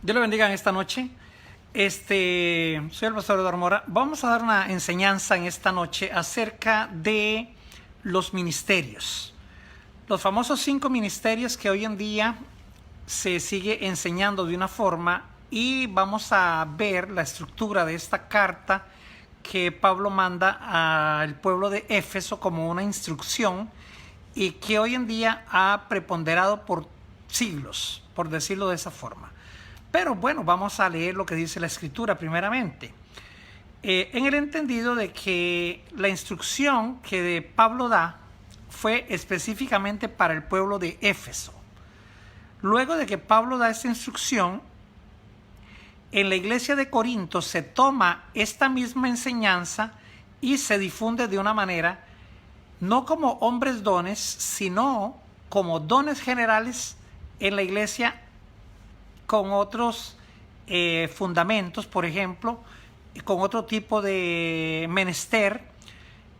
Dios le bendiga en esta noche. Soy el pastor Eduardo Mora. Vamos a dar una enseñanza en esta noche acerca de los ministerios. Los famosos 5 ministerios que hoy en día se sigue enseñando de una forma, y vamos a ver la estructura de esta carta que Pablo manda al pueblo de Éfeso como una instrucción y que hoy en día ha preponderado por siglos, por decirlo de esa forma. Pero bueno, vamos a leer lo que dice la Escritura primeramente. En el entendido de que la instrucción que Pablo da fue específicamente para el pueblo de Éfeso. Luego de que Pablo da esta instrucción, en la iglesia de Corinto se toma esta misma enseñanza y se difunde de una manera, no como hombres dones, sino como dones generales en la iglesia con otros fundamentos, por ejemplo, con otro tipo de menester.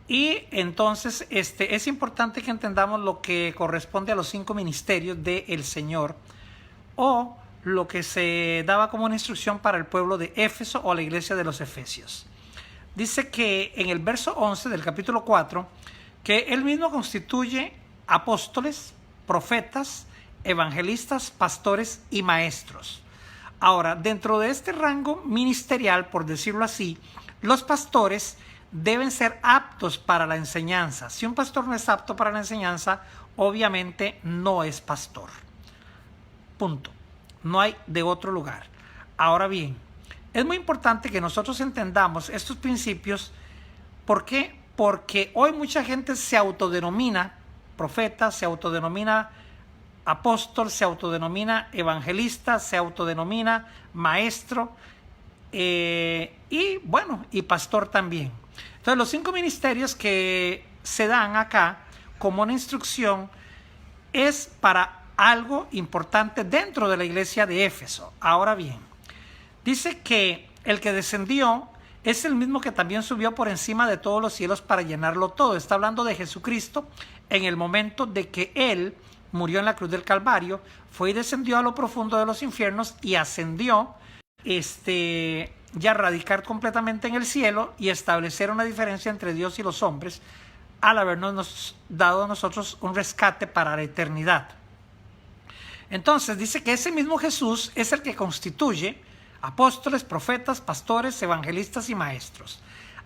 Y entonces es importante que entendamos lo que corresponde a los 5 ministerios del Señor, o lo que se daba como una instrucción para el pueblo de Éfeso o la iglesia de los Efesios. Dice que en el verso 11 del capítulo 4, que él mismo constituye apóstoles, profetas, evangelistas, pastores y maestros. Ahora, dentro de este rango ministerial, por decirlo así, los pastores deben ser aptos para la enseñanza. Si un pastor no es apto para la enseñanza, obviamente no es pastor. Punto. No hay de otro lugar. Ahora bien, es muy importante que nosotros entendamos estos principios. ¿Por qué? Porque hoy mucha gente se autodenomina profeta, se autodenomina apóstol, se autodenomina evangelista, se autodenomina maestro y pastor también. Entonces, los 5 ministerios que se dan acá como una instrucción es para algo importante dentro de la iglesia de Éfeso. Ahora bien, dice que el que descendió es el mismo que también subió por encima de todos los cielos para llenarlo todo. Está hablando de Jesucristo en el momento de que Él murió en la cruz del Calvario, fue y descendió a lo profundo de los infiernos y ascendió ya a radicar completamente en el cielo y establecer una diferencia entre Dios y los hombres al habernos dado a nosotros un rescate para la eternidad. Entonces dice que ese mismo Jesús es el que constituye apóstoles, profetas, pastores, evangelistas y maestros,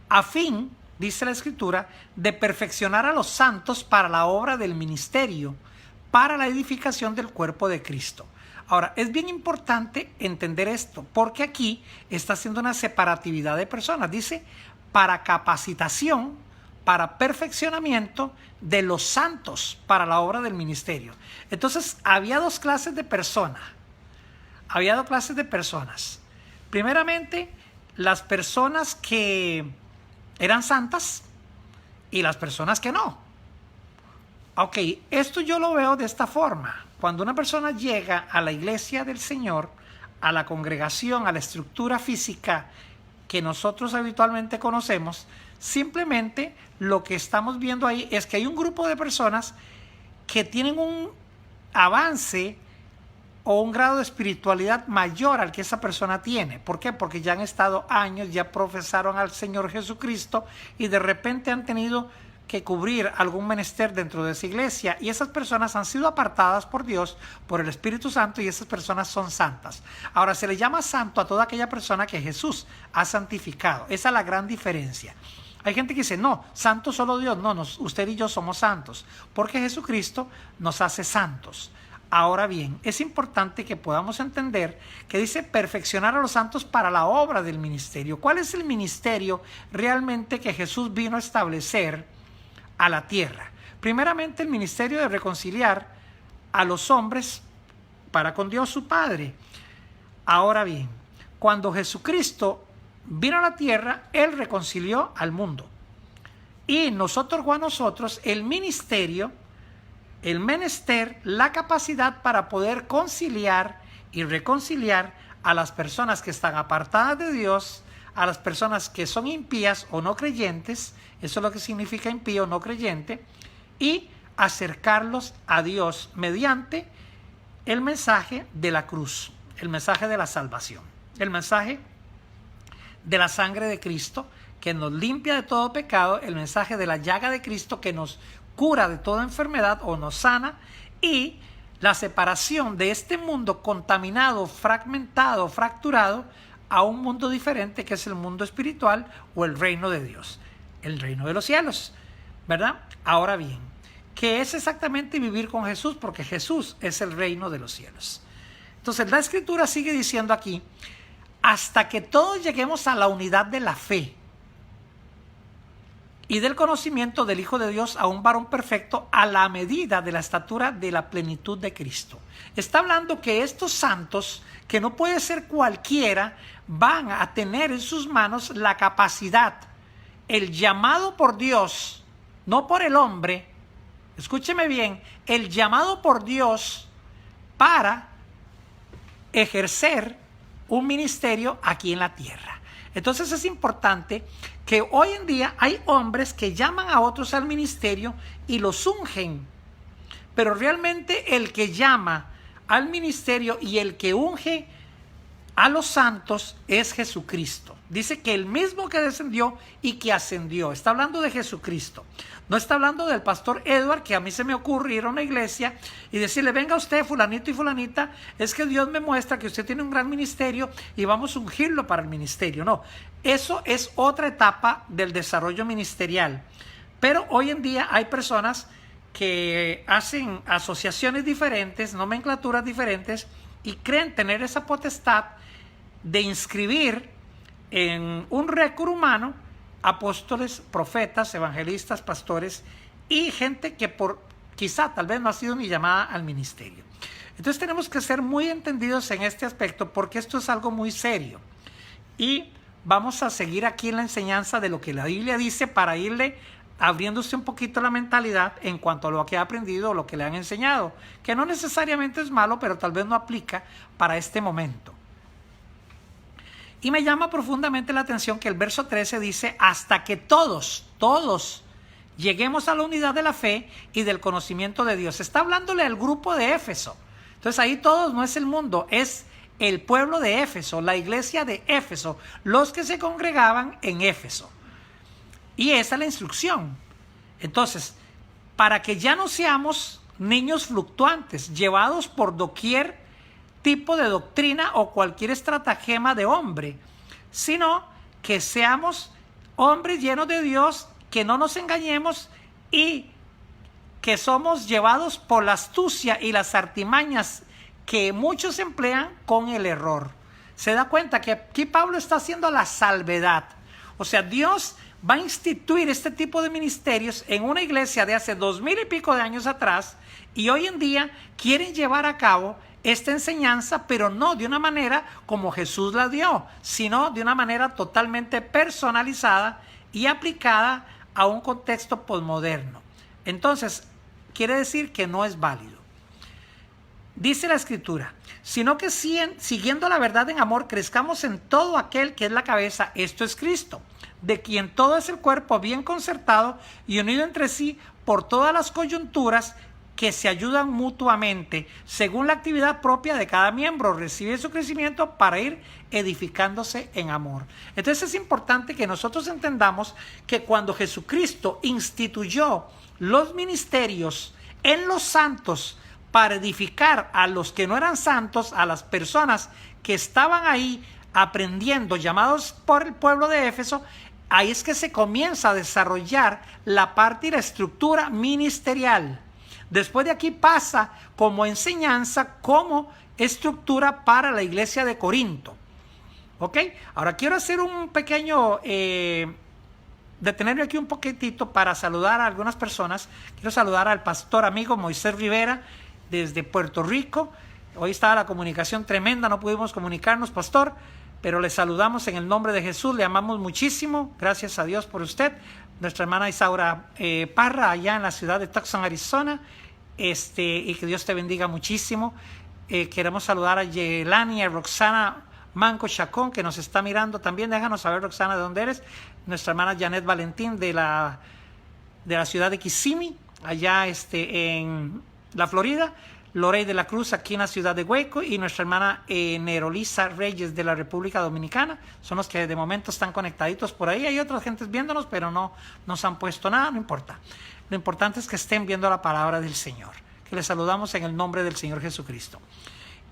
a fin, dice la Escritura, de perfeccionar a los santos para la obra del ministerio, para la edificación del cuerpo de Cristo. Ahora, es bien importante entender esto, porque aquí está haciendo una separatividad de personas. Dice, para capacitación, para perfeccionamiento de los santos para la obra del ministerio. Entonces, había 2 clases de personas. Había 2 clases de personas. Primeramente, las personas que eran santas y las personas que no. Ok, esto yo lo veo de esta forma. Cuando una persona llega a la iglesia del Señor, a la congregación, a la estructura física que nosotros habitualmente conocemos, simplemente lo que estamos viendo ahí es que hay un grupo de personas que tienen un avance o un grado de espiritualidad mayor al que esa persona tiene. ¿Por qué? Porque ya han estado años, ya profesaron al Señor Jesucristo y de repente han tenido que cubrir algún menester dentro de esa iglesia, y esas personas han sido apartadas por Dios, por el Espíritu Santo, y esas personas son santas. Ahora, se le llama santo a toda aquella persona que Jesús ha santificado. Esa es la gran diferencia. Hay gente que dice, no, santo solo Dios. No, usted y yo somos santos, porque Jesucristo nos hace santos. Ahora bien, es importante que podamos entender que dice perfeccionar a los santos para la obra del ministerio. ¿Cuál es el ministerio realmente que Jesús vino a establecer a la tierra? Primeramente, el ministerio de reconciliar a los hombres para con Dios su Padre. Ahora bien, cuando Jesucristo vino a la tierra, Él reconcilió al mundo. Y nos otorgó a nosotros el ministerio, el menester, la capacidad para poder conciliar y reconciliar a las personas que están apartadas de Dios, a las personas que son impías o no creyentes. Eso es lo que significa impío o no creyente, y acercarlos a Dios mediante el mensaje de la cruz. el mensaje de la salvación, el mensaje de la sangre de Cristo que nos limpia de todo pecado, el mensaje de la llaga de Cristo que nos cura de toda enfermedad o nos sana, y la separación de este mundo contaminado, fragmentado, fracturado a un mundo diferente que es el mundo espiritual o el reino de Dios, el reino de los cielos, ¿verdad? Ahora bien, ¿qué es exactamente vivir con Jesús? Porque Jesús es el reino de los cielos. Entonces la Escritura sigue diciendo aquí, hasta que todos lleguemos a la unidad de la fe y del conocimiento del Hijo de Dios, a un varón perfecto, a la medida de la estatura de la plenitud de Cristo. Está hablando que estos santos, que no puede ser cualquiera, van a tener en sus manos la capacidad, el llamado por Dios, no por el hombre, escúcheme bien, el llamado por Dios para ejercer un ministerio aquí en la tierra. Entonces es importante que hoy en día hay hombres que llaman a otros al ministerio y los ungen, pero realmente el que llama al ministerio y el que unge a los santos es Jesucristo. Dice que el mismo que descendió y que ascendió. Está hablando de Jesucristo. No está hablando del pastor Edward, que a mí se me ocurre ir a una iglesia y decirle, venga usted, fulanito y fulanita, es que Dios me muestra que usted tiene un gran ministerio y vamos a ungirlo para el ministerio. No, eso es otra etapa del desarrollo ministerial. Pero hoy en día hay personas que hacen asociaciones diferentes, nomenclaturas diferentes, y creen tener esa potestad de inscribir en un récord humano apóstoles, profetas, evangelistas, pastores y gente que quizá tal vez no ha sido ni llamada al ministerio. Entonces tenemos que ser muy entendidos en este aspecto, porque esto es algo muy serio, y vamos a seguir aquí en la enseñanza de lo que la Biblia dice para irle abriéndose un poquito la mentalidad en cuanto a lo que ha aprendido o lo que le han enseñado, que no necesariamente es malo, pero tal vez no aplica para este momento. Y me llama profundamente la atención que el verso 13 dice, hasta que todos lleguemos a la unidad de la fe y del conocimiento de Dios. Está hablándole al grupo de Éfeso. Entonces ahí todos no es el mundo, es el pueblo de Éfeso, la iglesia de Éfeso, los que se congregaban en Éfeso. Y esa es la instrucción. Entonces, para que ya no seamos niños fluctuantes, llevados por doquier tipo de doctrina o cualquier estratagema de hombre, sino que seamos hombres llenos de Dios, que no nos engañemos y que somos llevados por la astucia y las artimañas que muchos emplean con el error. Se da cuenta que aquí Pablo está haciendo la salvedad. O sea, Dios va a instituir este tipo de ministerios en una iglesia de hace 2000 y pico de años atrás, y hoy en día quieren llevar a cabo esta enseñanza, pero no de una manera como Jesús la dio, sino de una manera totalmente personalizada y aplicada a un contexto posmoderno. Entonces, quiere decir que no es válido. Dice la Escritura, sino que siguiendo la verdad en amor, crezcamos en todo aquel que es la cabeza, esto es Cristo, de quien todo es el cuerpo bien concertado y unido entre sí por todas las coyunturas que se ayudan mutuamente, según la actividad propia de cada miembro, recibe su crecimiento para ir edificándose en amor. Entonces es importante que nosotros entendamos que cuando Jesucristo instituyó los ministerios en los santos para edificar a los que no eran santos, a las personas que estaban ahí aprendiendo, llamados por el pueblo de Éfeso, ahí es que se comienza a desarrollar la parte y la estructura ministerial. Después de aquí pasa como enseñanza, como estructura para la iglesia de Corinto. ¿Ok? Ahora quiero hacer un pequeño, detenerme aquí un poquitito para saludar a algunas personas. Quiero saludar al pastor amigo Moisés Rivera desde Puerto Rico. Hoy estaba la comunicación tremenda, no pudimos comunicarnos, pastor, pero le saludamos en el nombre de Jesús, le amamos muchísimo, gracias a Dios por usted. Nuestra hermana Isaura Parra, allá en la ciudad de Tucson, Arizona, y que Dios te bendiga muchísimo. Queremos saludar a Yelani y a Roxana Manco Chacón, que nos está mirando también. Déjanos saber, Roxana, de dónde eres. Nuestra hermana Janet Valentín de la ciudad de Kissimmee, allá en la Florida. Lorey de la Cruz aquí en la ciudad de Hueco y nuestra hermana Nerolisa Reyes de la República Dominicana. Son los que de momento están conectaditos por ahí. Hay otras gentes viéndonos, pero no nos han puesto nada, no importa. Lo importante es que estén viendo la palabra del Señor, que les saludamos en el nombre del Señor Jesucristo.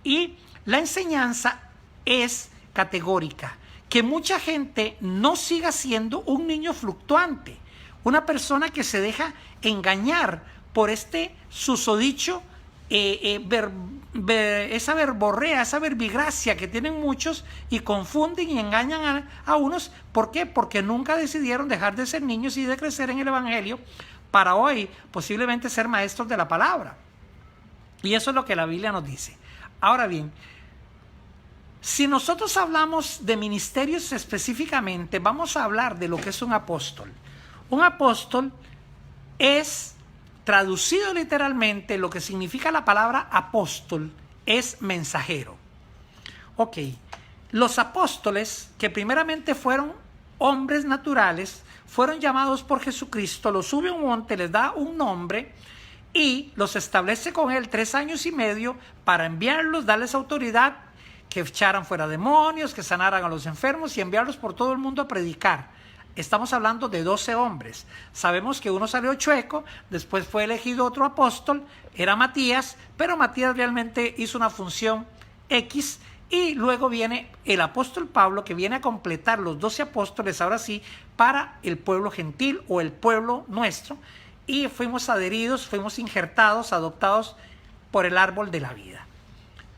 Y la enseñanza es categórica, que mucha gente no siga siendo un niño fluctuante, una persona que se deja engañar por este susodicho, esa verborrea, esa verbigracia que tienen muchos y confunden y engañan a unos. ¿Por qué? Porque nunca decidieron dejar de ser niños y de crecer en el Evangelio para hoy posiblemente ser maestros de la palabra. Y eso es lo que la Biblia nos dice. Ahora bien, si nosotros hablamos de ministerios específicamente, vamos a hablar de lo que es un apóstol. Un apóstol es, traducido literalmente, lo que significa la palabra apóstol, es mensajero. Ok, los apóstoles, que primeramente fueron hombres naturales, fueron llamados por Jesucristo, los sube a un monte, les da un nombre y los establece con él 3 años y medio para enviarlos, darles autoridad, que echaran fuera demonios, que sanaran a los enfermos y enviarlos por todo el mundo a predicar. Estamos hablando de 12 hombres. Sabemos que uno salió chueco, después fue elegido otro apóstol, era Matías, pero Matías realmente hizo una función X, y luego viene el apóstol Pablo, que viene a completar los 12 apóstoles, ahora sí, para el pueblo gentil o el pueblo nuestro, y fuimos adheridos, fuimos injertados, adoptados por el árbol de la vida,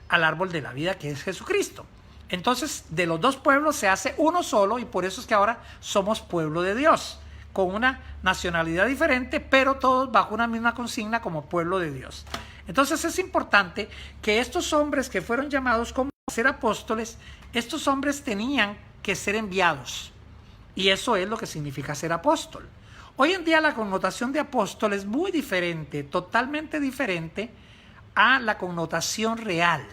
al árbol de la vida que es Jesucristo. Entonces, de los dos pueblos se hace uno solo, y por eso es que ahora somos pueblo de Dios, con una nacionalidad diferente, pero todos bajo una misma consigna como pueblo de Dios. Entonces es importante que estos hombres que fueron llamados como ser apóstoles, estos hombres tenían que ser enviados, y eso es lo que significa ser apóstol. Hoy en día la connotación de apóstol es muy diferente, totalmente diferente a la connotación real,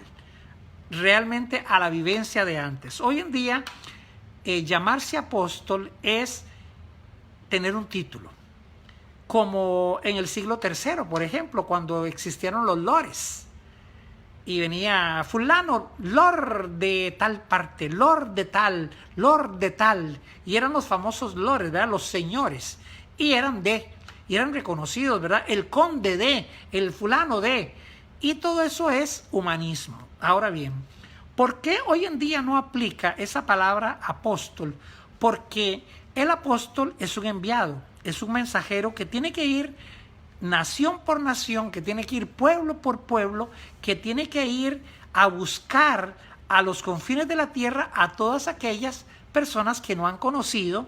realmente a la vivencia de antes. Hoy en día llamarse apóstol es tener un título, como en el siglo III, por ejemplo, cuando existieron los lores y venía fulano, lord de tal parte, lord de tal, y eran los famosos lores, ¿verdad? Los señores, y eran reconocidos, ¿verdad? El conde de, el fulano de, y todo eso es humanismo. Ahora bien, ¿por qué hoy en día no aplica esa palabra apóstol? Porque el apóstol es un enviado, es un mensajero que tiene que ir nación por nación, que tiene que ir pueblo por pueblo, que tiene que ir a buscar a los confines de la tierra a todas aquellas personas que no han conocido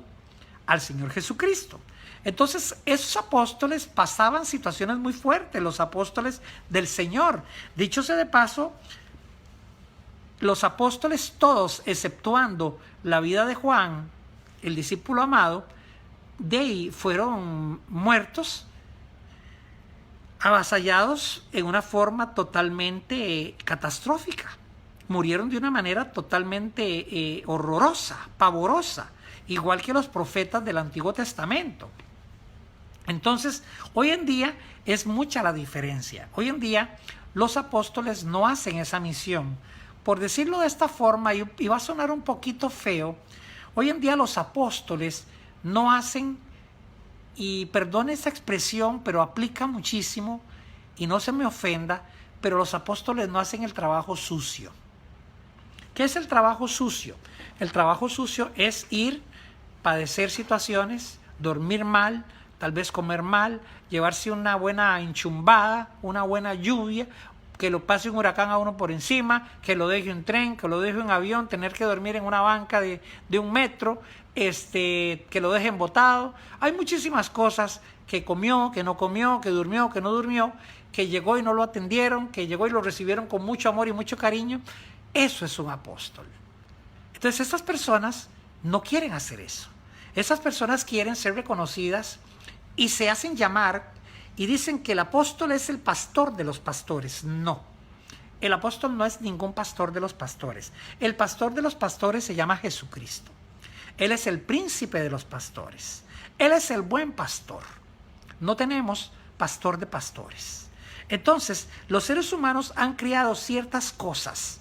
al Señor Jesucristo. Entonces, esos apóstoles pasaban situaciones muy fuertes, los apóstoles del Señor. Dicho sea de paso, los apóstoles todos, exceptuando la vida de Juan, el discípulo amado, de ahí fueron muertos, avasallados en una forma totalmente catastrófica. Murieron de una manera totalmente horrorosa, pavorosa, igual que los profetas del Antiguo Testamento. Entonces, hoy en día es mucha la diferencia. Hoy en día los apóstoles no hacen esa misión. Por decirlo de esta forma, y va a sonar un poquito feo, hoy en día los apóstoles no hacen, y perdone esa expresión, pero aplica muchísimo, y no se me ofenda, pero los apóstoles no hacen el trabajo sucio. ¿Qué es el trabajo sucio? El trabajo sucio es ir, padecer situaciones, dormir mal, tal vez comer mal, llevarse una buena enchumbada, una buena lluvia, que lo pase un huracán a uno por encima, que lo deje un tren, que lo deje un avión, tener que dormir en una banca de 1 metro, que lo dejen botado. Hay muchísimas cosas, que comió, que no comió, que durmió, que no durmió, que llegó y no lo atendieron, que llegó y lo recibieron con mucho amor y mucho cariño. Eso es un apóstol. Entonces estas personas no quieren hacer eso. Esas personas quieren ser reconocidas y se hacen llamar y dicen que el apóstol es el pastor de los pastores. No, el apóstol no es ningún pastor de los pastores. El pastor de los pastores se llama Jesucristo. Él es el príncipe de los pastores. Él es el buen pastor. No tenemos pastor de pastores. Entonces, los seres humanos han creado ciertas cosas.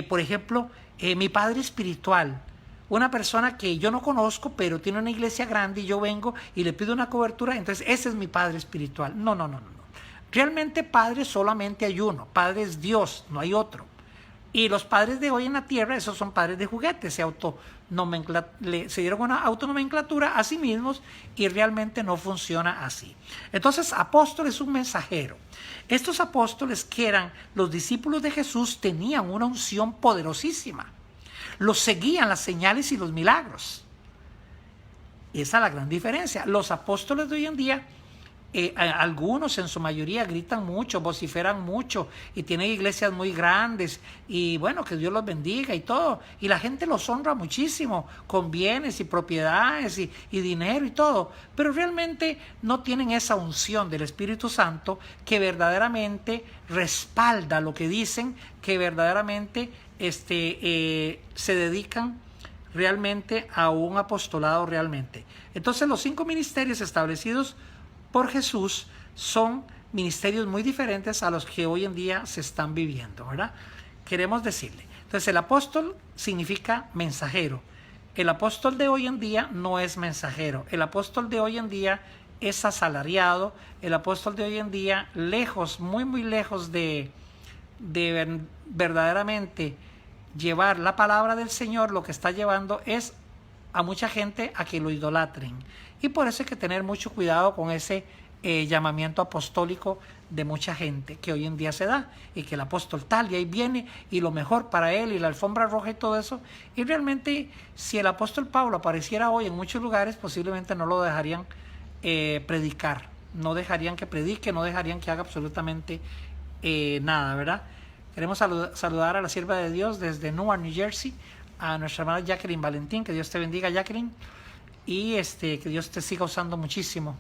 Por ejemplo, mi padre espiritual, una persona que yo no conozco, pero tiene una iglesia grande y yo vengo y le pido una cobertura, entonces ese es mi padre espiritual. No, no, no, no. Realmente padre solamente hay uno, padre es Dios, no hay otro. Y los padres de hoy en la tierra, esos son padres de juguetes, se dieron una autonomenclatura a sí mismos y realmente no funciona así. Entonces, apóstol es un mensajero. Estos apóstoles, que eran los discípulos de Jesús, tenían una unción poderosísima. Los seguían las señales y los milagros. Esa es la gran diferencia. Los apóstoles de hoy en día, algunos en su mayoría gritan mucho, vociferan mucho y tienen iglesias muy grandes y bueno, que Dios los bendiga y todo, y la gente los honra muchísimo con bienes y propiedades y dinero y todo, pero realmente no tienen esa unción del Espíritu Santo que verdaderamente respalda lo que dicen, que verdaderamente se dedican realmente a un apostolado realmente. Entonces, los 5 ministerios establecidos por Jesús son ministerios muy diferentes a los que hoy en día se están viviendo, ¿verdad? Queremos decirle. Entonces, el apóstol significa mensajero. El apóstol de hoy en día no es mensajero. El apóstol de hoy en día es asalariado. El apóstol de hoy en día, lejos, muy, muy lejos de verdaderamente llevar la palabra del Señor, lo que está llevando es a mucha gente a que lo idolatren. Y por eso hay que tener mucho cuidado con ese llamamiento apostólico de mucha gente que hoy en día se da, y que el apóstol tal y ahí viene y lo mejor para él y la alfombra roja y todo eso. Y realmente, si el apóstol Pablo apareciera hoy en muchos lugares, posiblemente no lo dejarían predicar, no dejarían que predique, no dejarían que haga absolutamente nada, ¿verdad? Queremos saludar a la sierva de Dios desde Newark, New Jersey, a nuestra hermana Jacqueline Valentín. Que Dios te bendiga, Jacqueline, y que Dios te siga usando muchísimo.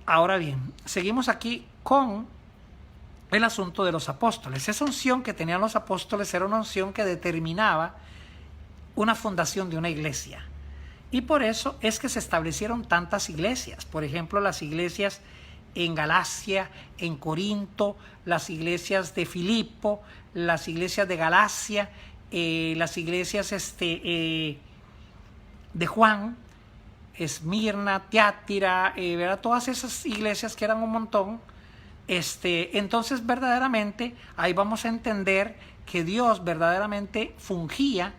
Ahora bien, seguimos aquí con el asunto de los apóstoles. Esa unción que tenían los apóstoles era una unción que determinaba una fundación de una iglesia, y por eso es que se establecieron tantas iglesias. Por ejemplo, las iglesias en Galacia, en Corinto, las iglesias de Filipo, las iglesias de Galacia, las iglesias de Juan, Esmirna, Tiátira, ¿verdad? Todas esas iglesias que eran un montón. Entonces verdaderamente ahí vamos a entender que Dios verdaderamente fungía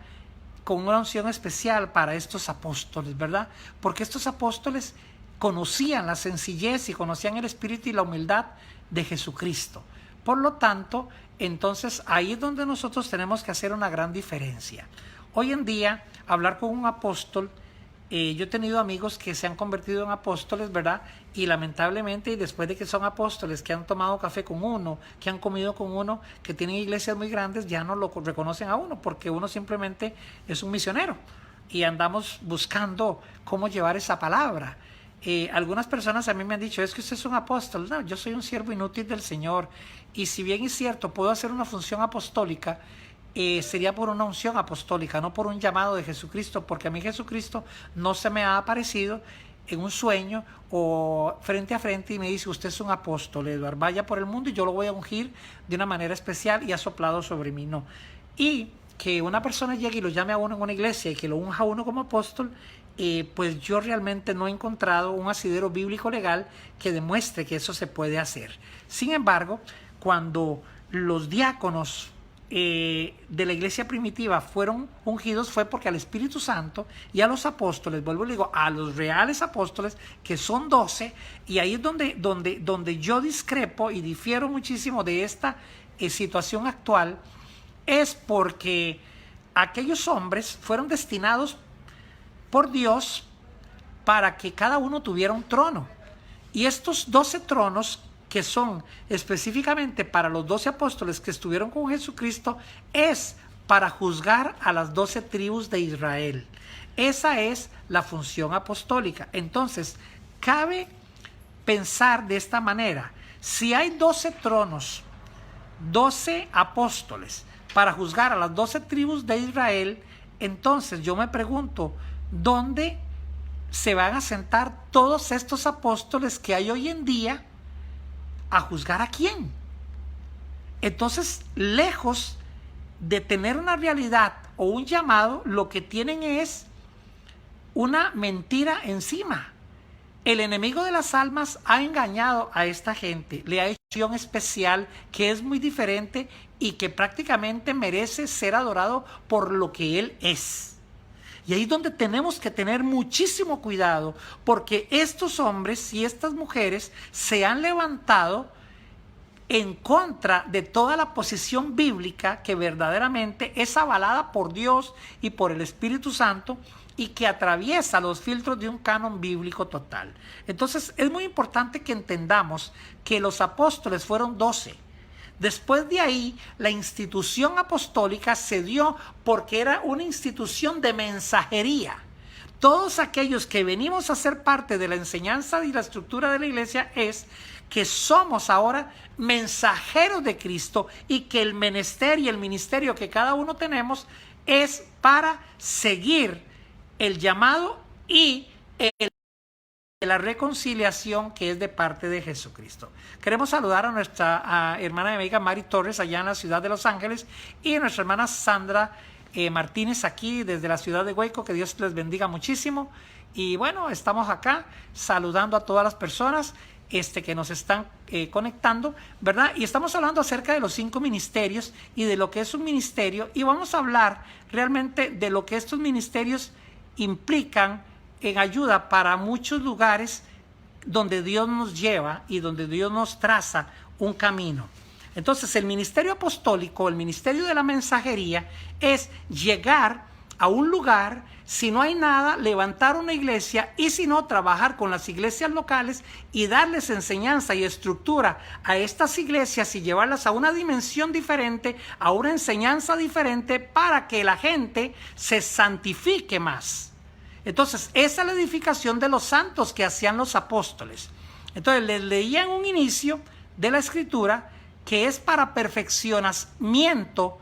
con una unción especial para estos apóstoles, ¿verdad? Porque estos apóstoles conocían la sencillez y conocían el espíritu y la humildad de Jesucristo. Por lo tanto, entonces ahí es donde nosotros tenemos que hacer una gran diferencia. Hoy en día, hablar con un apóstol, yo he tenido amigos que se han convertido en apóstoles, ¿verdad? Y lamentablemente, después de que son apóstoles, que han tomado café con uno, que han comido con uno, que tienen iglesias muy grandes, ya no lo reconocen a uno, porque uno simplemente es un misionero y andamos buscando cómo llevar esa palabra. Algunas personas a mí me han dicho: es que usted es un apóstol. No, yo soy un siervo inútil del Señor, y si bien es cierto, puedo hacer una función apostólica, sería por una unción apostólica, no por un llamado de Jesucristo, porque a mí Jesucristo no se me ha aparecido en un sueño o frente a frente y me dice: usted es un apóstol, Eduardo, vaya por el mundo y yo lo voy a ungir de una manera especial y ha soplado sobre mí. No. Y que una persona llegue y lo llame a uno en una iglesia y que lo unja a uno como apóstol, pues yo realmente no he encontrado un asidero bíblico legal que demuestre que eso se puede hacer. Sin embargo, cuando los diáconos de la iglesia primitiva fueron ungidos, fue porque al Espíritu Santo y a los apóstoles, vuelvo y digo, a los reales apóstoles, que son 12, y ahí es donde yo discrepo y difiero muchísimo de esta situación actual, es porque aquellos hombres fueron destinados por Dios para que cada uno tuviera un trono, y estos 12 tronos, que son específicamente para los 12 apóstoles que estuvieron con Jesucristo, es para juzgar a las 12 tribus de Israel. Esa es la función apostólica. Entonces, cabe pensar de esta manera: si hay 12 tronos, 12 apóstoles para juzgar a las 12 tribus de Israel, entonces yo me pregunto, ¿dónde se van a sentar todos estos apóstoles que hay hoy en día ¿A juzgar a quién? Entonces, lejos de tener una realidad o un llamado, lo que tienen es una mentira encima. El enemigo de las almas ha engañado a esta gente, le ha hecho un especial que es muy diferente y que prácticamente merece ser adorado por lo que él es. Y ahí es donde tenemos que tener muchísimo cuidado, porque estos hombres y estas mujeres se han levantado en contra de toda la posición bíblica que verdaderamente es avalada por Dios y por el Espíritu Santo y que atraviesa los filtros de un canon bíblico total. Entonces es muy importante que entendamos que los apóstoles fueron 12. Después de ahí, la institución apostólica se dio porque era una institución de mensajería. Todos aquellos que venimos a ser parte de la enseñanza y la estructura de la iglesia es que somos ahora mensajeros de Cristo y que el menester y el ministerio que cada uno tenemos es para seguir el llamado y la reconciliación que es de parte de Jesucristo. Queremos saludar a nuestra hermana y amiga Mari Torres allá en la ciudad de Los Ángeles y a nuestra hermana Sandra Martínez aquí desde la ciudad de Hueco. Que Dios les bendiga muchísimo. Y bueno, estamos acá saludando a todas las personas que nos están conectando, ¿verdad? Y estamos hablando acerca de los 5 ministerios y de lo que es un ministerio, y vamos a hablar realmente de lo que estos ministerios implican en ayuda para muchos lugares donde Dios nos lleva y donde Dios nos traza un camino. Entonces, el ministerio apostólico, el ministerio de la mensajería, es llegar a un lugar, si no hay nada, levantar una iglesia, y si no, trabajar con las iglesias locales y darles enseñanza y estructura a estas iglesias y llevarlas a una dimensión diferente, a una enseñanza diferente, para que la gente se santifique más. Entonces, esa es la edificación de los santos que hacían los apóstoles. Entonces, les leía en un inicio de la escritura que es para perfeccionamiento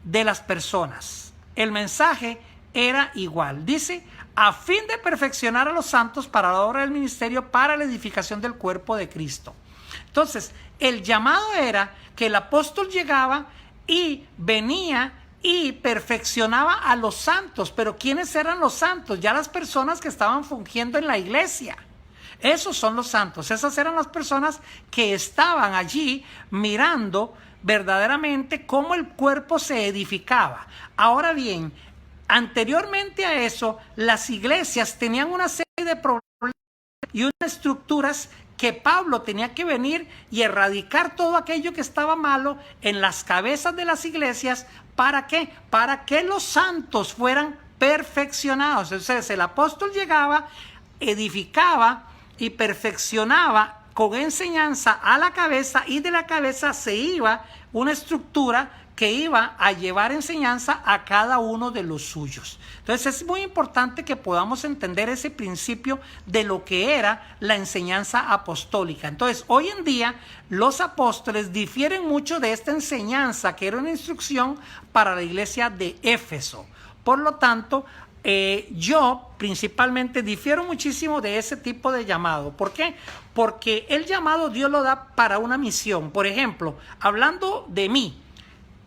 de las personas. El mensaje era igual. Dice, a fin de perfeccionar a los santos para la obra del ministerio, para la edificación del cuerpo de Cristo. Entonces, el llamado era que el apóstol llegaba y venía y perfeccionaba a los santos. Pero ¿quiénes eran los santos? Ya las personas que estaban fungiendo en la iglesia. Esos son los santos. Esas eran las personas que estaban allí mirando verdaderamente cómo el cuerpo se edificaba. Ahora bien, anteriormente a eso, las iglesias tenían una serie de problemas y unas estructuras que Pablo tenía que venir y erradicar todo aquello que estaba malo en las cabezas de las iglesias. ¿Para qué? Para que los santos fueran perfeccionados. Entonces el apóstol llegaba, edificaba y perfeccionaba con enseñanza a la cabeza, y de la cabeza se iba una estructura que iba a llevar enseñanza a cada uno de los suyos. Entonces es muy importante que podamos entender ese principio de lo que era la enseñanza apostólica. Entonces hoy en día los apóstoles difieren mucho de esta enseñanza, que era una instrucción para la iglesia de Éfeso. Por lo tanto, yo principalmente difiero muchísimo de ese tipo de llamado. ¿Por qué? Porque el llamado Dios lo da para una misión. Por ejemplo, hablando de mí,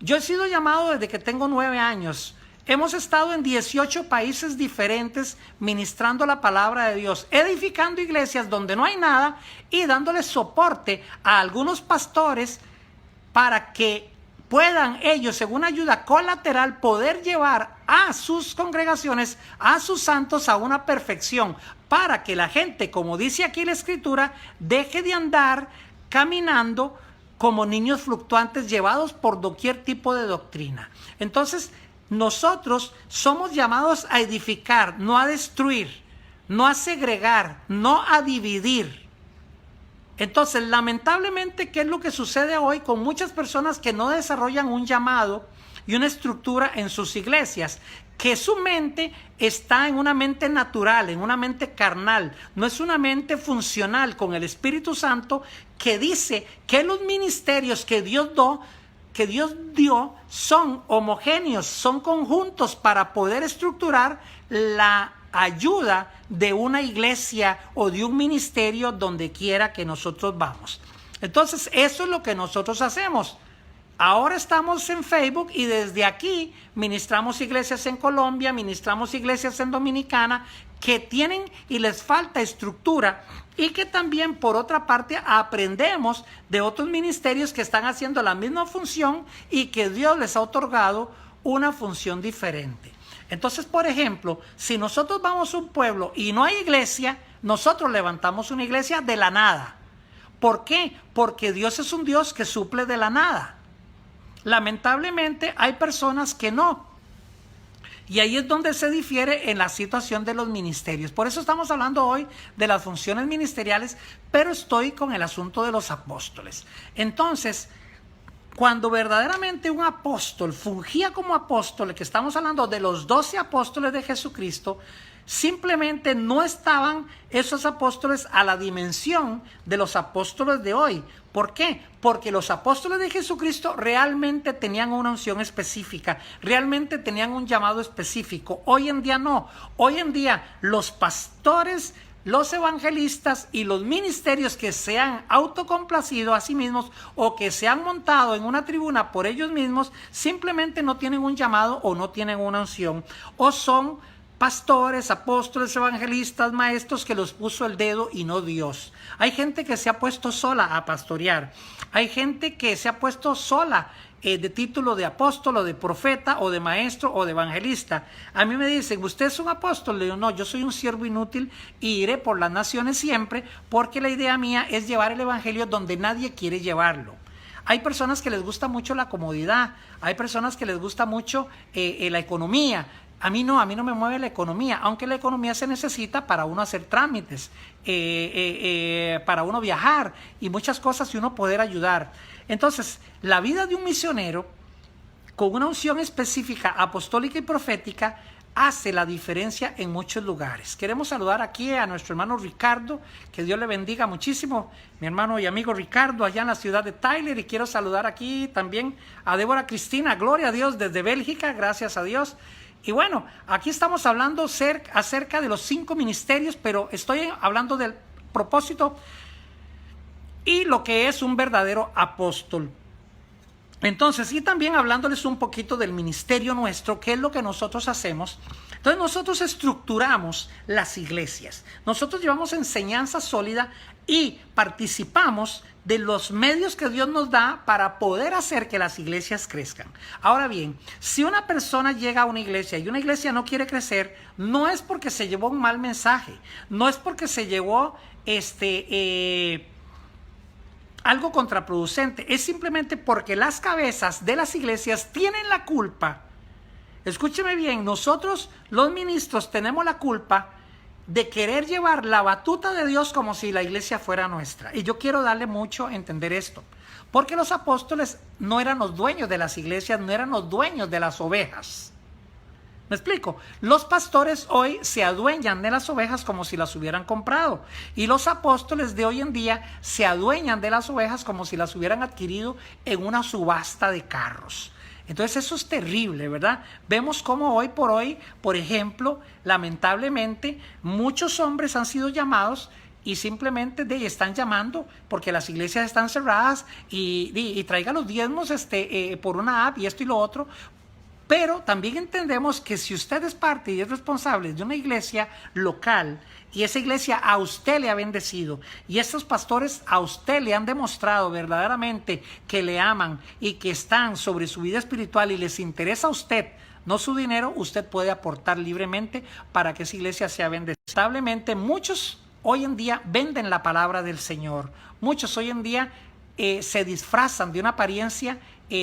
yo he sido llamado desde que tengo 9 años. Hemos estado en 18 países diferentes ministrando la palabra de Dios, edificando iglesias donde no hay nada y dándole soporte a algunos pastores para que puedan ellos, según ayuda colateral, poder llevar a sus congregaciones, a sus santos, a una perfección, para que la gente, como dice aquí la escritura, deje de andar caminando como niños fluctuantes llevados por doquier tipo de doctrina. Entonces, nosotros somos llamados a edificar, no a destruir, no a segregar, no a dividir. Entonces, lamentablemente, ¿qué es lo que sucede hoy con muchas personas que no desarrollan un llamado y una estructura en sus iglesias? Que su mente está en una mente natural, en una mente carnal, no es una mente funcional con el Espíritu Santo, que dice que los ministerios que Dios dio son homogéneos, son conjuntos para poder estructurar la ayuda de una iglesia o de un ministerio donde quiera que nosotros vamos. Entonces, eso es lo que nosotros hacemos. Ahora estamos en Facebook y desde aquí ministramos iglesias en Colombia, ministramos iglesias en Dominicana que tienen y les falta estructura y que también por otra parte aprendemos de otros ministerios que están haciendo la misma función y que Dios les ha otorgado una función diferente. Entonces, por ejemplo, si nosotros vamos a un pueblo y no hay iglesia, nosotros levantamos una iglesia de la nada. ¿Por qué? Porque Dios es un Dios que suple de la nada. Lamentablemente hay personas que no. Y ahí es donde se difiere en la situación de los ministerios. Por eso estamos hablando hoy de las funciones ministeriales, pero estoy con el asunto de los apóstoles. Entonces, cuando verdaderamente un apóstol fungía como apóstol, que estamos hablando de los 12 apóstoles de Jesucristo, simplemente no estaban esos apóstoles a la dimensión de los apóstoles de hoy. ¿Por qué? Porque los apóstoles de Jesucristo realmente tenían una unción específica, realmente tenían un llamado específico. Hoy en día no. Hoy en día los pastores, los evangelistas y los ministerios que se han autocomplacido a sí mismos o que se han montado en una tribuna por ellos mismos, simplemente no tienen un llamado o no tienen una unción, o son pastores, apóstoles, evangelistas, maestros que los puso el dedo y no Dios. Hay gente que se ha puesto sola a pastorear. Hay gente que se ha puesto sola de título de apóstol o de profeta o de maestro o de evangelista. A mí me dicen, ¿usted es un apóstol? Le digo, no, yo soy un siervo inútil y iré por las naciones siempre porque la idea mía es llevar el evangelio donde nadie quiere llevarlo. Hay personas que les gusta mucho la comodidad, hay personas que les gusta mucho la economía. A mí no me mueve la economía, aunque la economía se necesita para uno hacer trámites, para uno viajar y muchas cosas y uno poder ayudar. Entonces, la vida de un misionero con una unción específica, apostólica y profética, hace la diferencia en muchos lugares. Queremos saludar aquí a nuestro hermano Ricardo, que Dios le bendiga muchísimo, mi hermano y amigo Ricardo, allá en la ciudad de Tyler, y quiero saludar aquí también a Débora Cristina, gloria a Dios, desde Bélgica, gracias a Dios. Y bueno, aquí estamos hablando acerca de los 5 ministerios, pero estoy hablando del propósito y lo que es un verdadero apóstol. Entonces, y también hablándoles un poquito del ministerio nuestro, qué es lo que nosotros hacemos. Entonces, nosotros estructuramos las iglesias. Nosotros llevamos enseñanza sólida y participamos de los medios que Dios nos da para poder hacer que las iglesias crezcan. Ahora bien, si una persona llega a una iglesia y una iglesia no quiere crecer, no es porque se llevó un mal mensaje, no es porque se llevó algo contraproducente, es simplemente porque las cabezas de las iglesias tienen la culpa. Escúcheme bien, nosotros los ministros tenemos la culpa de querer llevar la batuta de Dios como si la iglesia fuera nuestra. Y yo quiero darle mucho a entender esto, porque los apóstoles no eran los dueños de las iglesias, no eran los dueños de las ovejas. ¿Me explico? Los pastores hoy se adueñan de las ovejas como si las hubieran comprado. Y los apóstoles de hoy en día se adueñan de las ovejas como si las hubieran adquirido en una subasta de carros. Entonces eso es terrible, ¿verdad? Vemos cómo hoy por hoy, por ejemplo, lamentablemente, muchos hombres han sido llamados y simplemente están llamando porque las iglesias están cerradas y traigan los diezmos por una app y esto y lo otro. Pero también entendemos que si usted es parte y es responsable de una iglesia local y esa iglesia a usted le ha bendecido y estos pastores a usted le han demostrado verdaderamente que le aman y que están sobre su vida espiritual y les interesa a usted, no su dinero, usted puede aportar libremente para que esa iglesia sea bendecida. Lamentablemente muchos hoy en día venden la palabra del Señor. Muchos hoy en día se disfrazan de una apariencia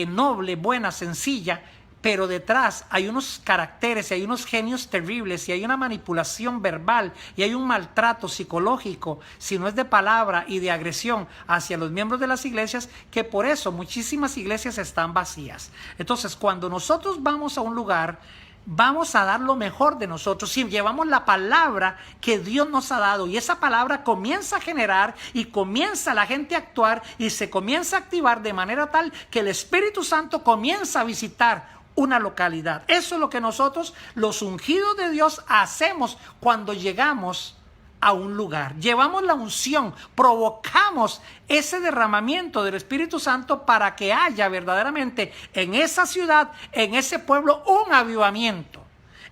noble, buena, sencilla, pero detrás hay unos caracteres y hay unos genios terribles y hay una manipulación verbal y hay un maltrato psicológico, si no es de palabra y de agresión hacia los miembros de las iglesias, que por eso muchísimas iglesias están vacías. Entonces, cuando nosotros vamos a un lugar, vamos a dar lo mejor de nosotros si llevamos la palabra que Dios nos ha dado y esa palabra comienza a generar y comienza la gente a actuar y se comienza a activar de manera tal que el Espíritu Santo comienza a visitar una localidad. Eso es lo que nosotros, los ungidos de Dios, hacemos cuando llegamos a un lugar, llevamos la unción, provocamos ese derramamiento del Espíritu Santo para que haya verdaderamente en esa ciudad, en ese pueblo, un avivamiento.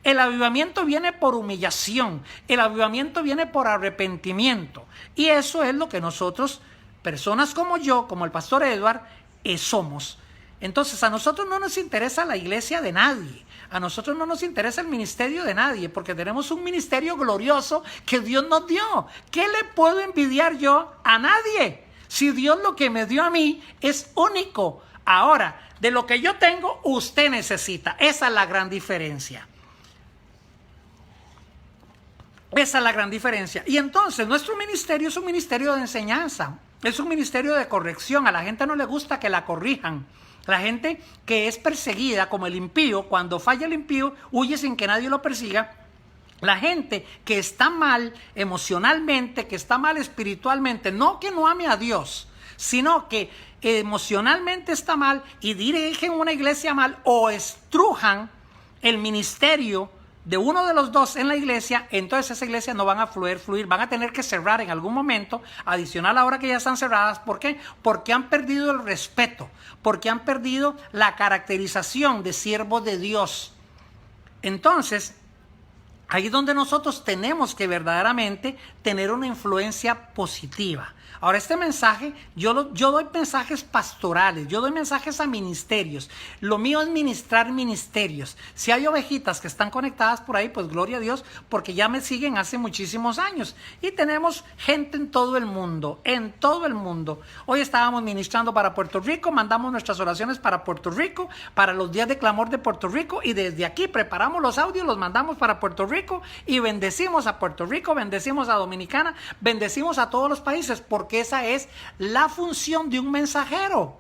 El avivamiento viene por humillación, el avivamiento viene por arrepentimiento, y eso es lo que nosotros, personas como yo, como el pastor Edward, somos. Entonces a nosotros no nos interesa la iglesia de nadie, a nosotros no nos interesa el ministerio de nadie, porque tenemos un ministerio glorioso que Dios nos dio. ¿Qué le puedo envidiar yo a nadie? Si Dios lo que me dio a mí es único. Ahora, de lo que yo tengo, usted necesita. Esa es la gran diferencia. Esa es la gran diferencia. Y entonces nuestro ministerio es un ministerio de enseñanza, es un ministerio de corrección. A la gente no le gusta que la corrijan. La gente que es perseguida, como el impío, cuando falla el impío, huye sin que nadie lo persiga. La gente que está mal emocionalmente, que está mal espiritualmente, no que no ame a Dios, sino que emocionalmente está mal y dirigen una iglesia mal o estrujan el ministerio de uno de los dos en la iglesia, entonces esa iglesia no van a fluir, van a tener que cerrar en algún momento, adicional ahora que ya están cerradas. ¿Por qué? Porque han perdido el respeto, porque han perdido la caracterización de siervos de Dios. Entonces, ahí es donde nosotros tenemos que verdaderamente tener una influencia positiva. Ahora, este mensaje, yo doy mensajes pastorales, yo doy mensajes a ministerios. Lo mío es ministrar ministerios. Si hay ovejitas que están conectadas por ahí, pues gloria a Dios, porque ya me siguen hace muchísimos años. Y tenemos gente en todo el mundo, en todo el mundo. Hoy estábamos ministrando para Puerto Rico, mandamos nuestras oraciones para Puerto Rico, para los días de clamor de Puerto Rico, y desde aquí preparamos los audios, los mandamos para Puerto Rico y bendecimos a Puerto Rico, bendecimos a Dominicana, bendecimos a todos los países, porque esa es la función de un mensajero.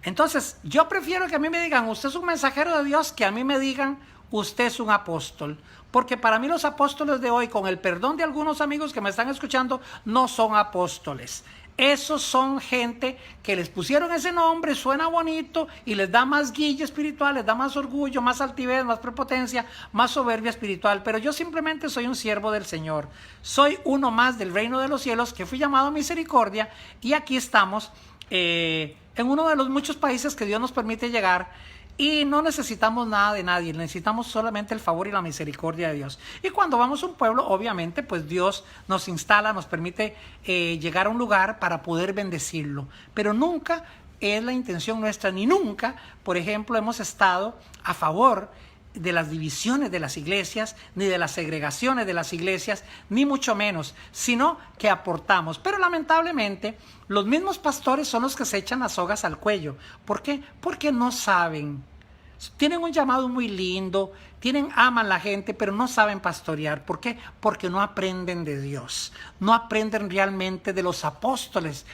Entonces, yo prefiero que a mí me digan, usted es un mensajero de Dios, que a mí me digan, usted es un apóstol. Porque para mí los apóstoles de hoy, con el perdón de algunos amigos que me están escuchando, no son apóstoles. Esos son gente que les pusieron ese nombre, suena bonito y les da más guilla espiritual, les da más orgullo, más altivez, más prepotencia, más soberbia espiritual. Pero yo simplemente soy un siervo del Señor. Soy uno más del reino de los cielos que fui llamado a misericordia, y aquí estamos en uno de los muchos países que Dios nos permite llegar. Y no necesitamos nada de nadie, necesitamos solamente el favor y la misericordia de Dios. Y cuando vamos a un pueblo, obviamente, pues Dios nos instala, nos permite llegar a un lugar para poder bendecirlo. Pero nunca es la intención nuestra, ni nunca, por ejemplo, hemos estado a favor de las divisiones de las iglesias, ni de las segregaciones de las iglesias, ni mucho menos, sino que aportamos. Pero lamentablemente, los mismos pastores son los que se echan las sogas al cuello. ¿Por qué? Porque no saben. Tienen un llamado muy lindo, aman la gente, pero no saben pastorear. ¿Por qué? Porque no aprenden de Dios, no aprenden realmente de los apóstoles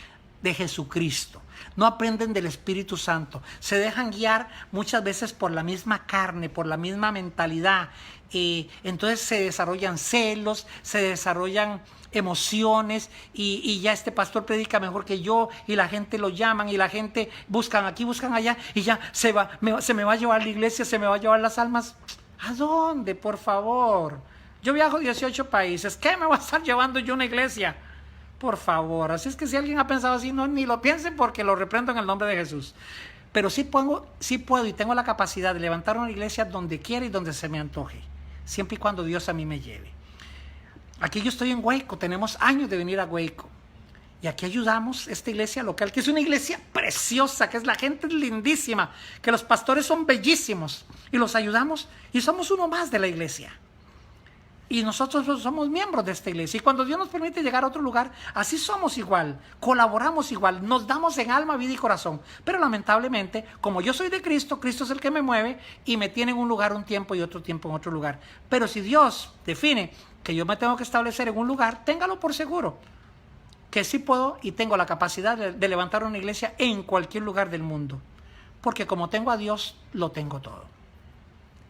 de Jesucristo. No aprenden del Espíritu Santo, se dejan guiar muchas veces por la misma carne, por la misma mentalidad. Entonces se desarrollan celos, se desarrollan emociones, y ya este pastor predica mejor que yo, y la gente lo llaman, y la gente buscan aquí, buscan allá, y ya se me va a llevar la iglesia, se me va a llevar las almas. ¿A dónde, por favor? Yo viajo 18 países, ¿qué me va a estar llevando yo una iglesia? Por favor, así es que si alguien ha pensado así, no, ni lo piensen, porque lo reprendo en el nombre de Jesús. Pero sí puedo y tengo la capacidad de levantar una iglesia donde quiera y donde se me antoje, siempre y cuando Dios a mí me lleve. Aquí yo estoy en Hueco, tenemos años de venir a Hueco, y aquí ayudamos esta iglesia local, que es una iglesia preciosa, que la gente es lindísima, que los pastores son bellísimos, y los ayudamos, y somos uno más de la iglesia. Y nosotros somos miembros de esta iglesia. Y cuando Dios nos permite llegar a otro lugar, así somos igual, colaboramos igual, nos damos en alma, vida y corazón. Pero lamentablemente, como yo soy de Cristo, Cristo es el que me mueve y me tiene en un lugar un tiempo y otro tiempo en otro lugar. Pero si Dios define que yo me tengo que establecer en un lugar, téngalo por seguro, que sí puedo y tengo la capacidad de levantar una iglesia en cualquier lugar del mundo. Porque como tengo a Dios, lo tengo todo.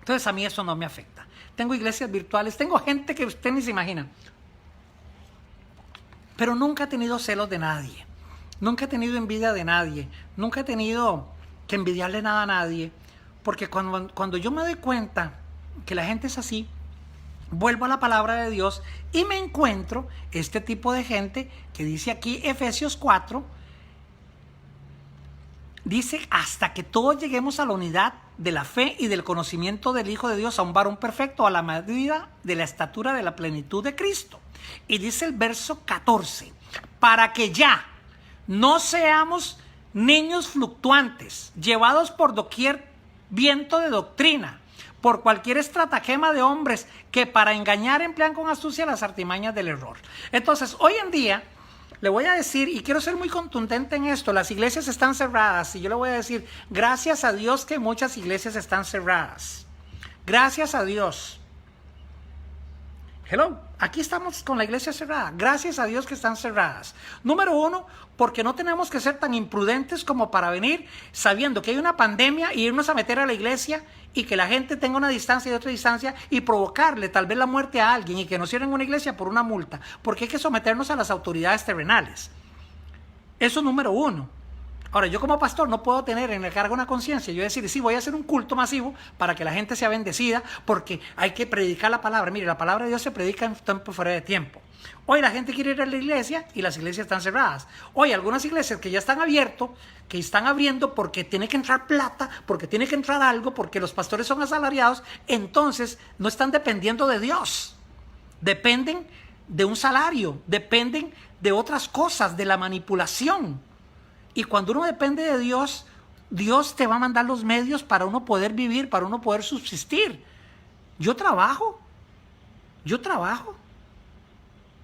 Entonces a mí eso no me afecta. Tengo iglesias virtuales, tengo gente que usted ni se imagina. Pero nunca he tenido celos de nadie. Nunca he tenido envidia de nadie. Nunca he tenido que envidiarle nada a nadie. Porque cuando yo me doy cuenta que la gente es así, vuelvo a la palabra de Dios y me encuentro este tipo de gente que dice aquí Efesios 4, dice hasta que todos lleguemos a la unidad de la fe y del conocimiento del Hijo de Dios, a un varón perfecto, a la medida de la estatura de la plenitud de Cristo. Y dice el verso 14, para que ya no seamos niños fluctuantes, llevados por doquier viento de doctrina, por cualquier estratagema de hombres que para engañar emplean con astucia las artimañas del error. Entonces, hoy en día, le voy a decir, y quiero ser muy contundente en esto, las iglesias están cerradas, y yo le voy a decir, gracias a Dios que muchas iglesias están cerradas. Gracias a Dios. Hello, aquí estamos con la iglesia cerrada. Gracias a Dios que están cerradas. Número uno, porque no tenemos que ser tan imprudentes como para venir sabiendo que hay una pandemia y irnos a meter a la iglesia y que la gente tenga una distancia y otra distancia y provocarle tal vez la muerte a alguien y que nos cierren una iglesia por una multa. Porque hay que someternos a las autoridades terrenales. Eso es número uno. Ahora, yo como pastor no puedo tener en el cargo una conciencia. Yo decir, sí, voy a hacer un culto masivo para que la gente sea bendecida, porque hay que predicar la palabra. Mire, la palabra de Dios se predica en tiempo fuera de tiempo. Hoy la gente quiere ir a la iglesia y las iglesias están cerradas. Hoy algunas iglesias que ya están abiertas, que están abriendo porque tiene que entrar plata, porque tiene que entrar algo, porque los pastores son asalariados, entonces no están dependiendo de Dios. Dependen de un salario, dependen de otras cosas, de la manipulación. Y cuando uno depende de Dios, Dios te va a mandar los medios para uno poder vivir, para uno poder subsistir. Yo trabajo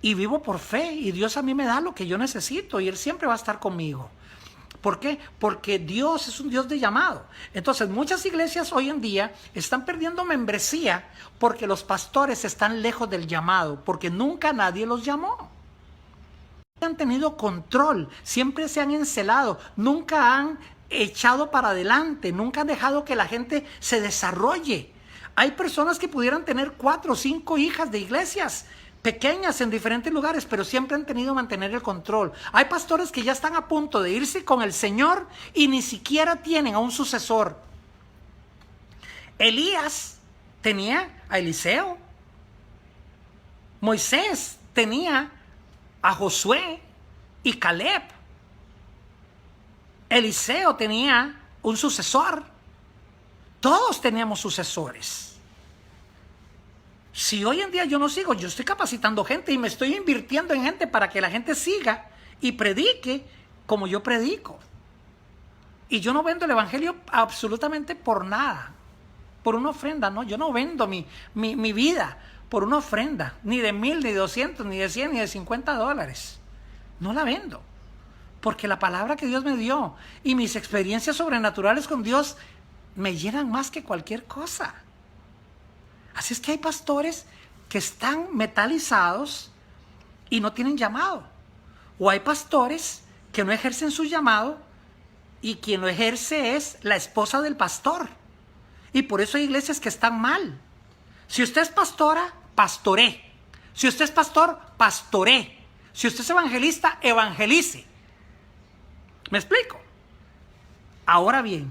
y vivo por fe, y Dios a mí me da lo que yo necesito y Él siempre va a estar conmigo. ¿Por qué? Porque Dios es un Dios de llamado. Entonces muchas iglesias hoy en día están perdiendo membresía porque los pastores están lejos del llamado, porque nunca nadie los llamó. Han tenido control, siempre se han encelado, nunca han echado para adelante, nunca han dejado que la gente se desarrolle. Hay personas que pudieran tener 4 o 5 hijas de iglesias pequeñas en diferentes lugares, pero siempre han tenido que mantener el control. Hay pastores que ya están a punto de irse con el Señor y ni siquiera tienen a un sucesor. Elías tenía a Eliseo. Moisés tenía a Josué y Caleb. Eliseo tenía un sucesor. Todos teníamos sucesores. Si hoy en día yo no sigo, yo estoy capacitando gente y me estoy invirtiendo en gente para que la gente siga y predique como yo predico. Y yo no vendo el evangelio absolutamente por nada, por una ofrenda, no. Yo no vendo mi vida por una ofrenda, ni de 1,000, ni de 200, ni de 100, ni de $50. No la vendo, porque la palabra que Dios me dio y mis experiencias sobrenaturales con Dios me llenan más que cualquier cosa. Así es que hay pastores que están metalizados y no tienen llamado. O hay pastores que no ejercen su llamado y quien lo ejerce es la esposa del pastor. Y por eso hay iglesias que están mal. Si usted es pastora, pastoré. Si usted es pastor, pastoré. Si usted es evangelista, evangelice. ¿Me explico? Ahora bien,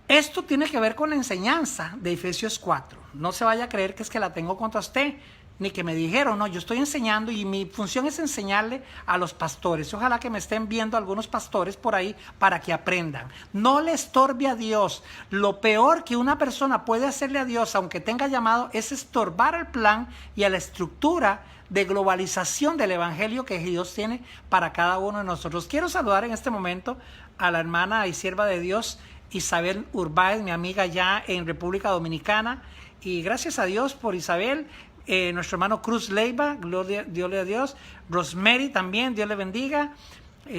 esto tiene que ver con la enseñanza de Efesios 4. No se vaya a creer que es que la tengo contra usted, ni que me dijeron. No, yo estoy enseñando y mi función es enseñarle a los pastores. Ojalá que me estén viendo algunos pastores por ahí para que aprendan. No le estorbe a Dios. Lo peor que una persona puede hacerle a Dios, aunque tenga llamado, es estorbar el plan y a la estructura de globalización del evangelio que Dios tiene para cada uno de nosotros. Quiero saludar en este momento a la hermana y sierva de Dios Isabel Urbáez, mi amiga ya en República Dominicana, y gracias a Dios por Isabel. Nuestro hermano Cruz Leiva, gloria, Dios a Dios. Rosemary también, Dios le bendiga.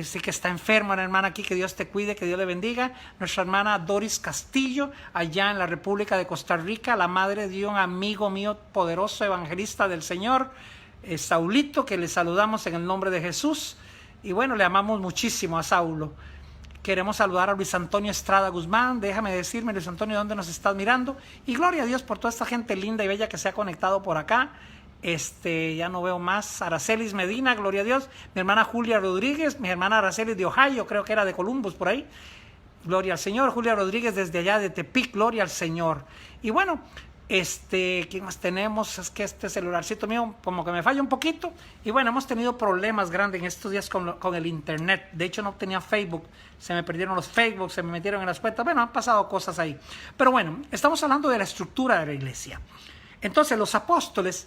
Sí que está enferma la hermana aquí, que Dios te cuide, que Dios le bendiga. Nuestra hermana Doris Castillo, allá en la República de Costa Rica, la madre de un amigo mío poderoso, evangelista del Señor, Saulito, que le saludamos en el nombre de Jesús. Y bueno, le amamos muchísimo a Saulo. Queremos saludar a Luis Antonio Estrada Guzmán. Déjame decirme, Luis Antonio, ¿dónde nos estás mirando? Y gloria a Dios por toda esta gente linda y bella que se ha conectado por acá. Ya no veo más. Aracelis Medina, gloria a Dios. Mi hermana Julia Rodríguez, mi hermana Aracelis de Ohio, creo que era de Columbus por ahí. Gloria al Señor. Julia Rodríguez desde allá de Tepic, gloria al Señor. Y bueno, ¿Quién más tenemos? Es que este celularcito mío como que me falla un poquito. Y bueno, hemos tenido problemas grandes en estos días con el internet. De hecho, no tenía Facebook. Se me perdieron los Facebook, se me metieron en las cuentas. Bueno, han pasado cosas ahí. Pero bueno, estamos hablando de la estructura de la iglesia. Entonces, los apóstoles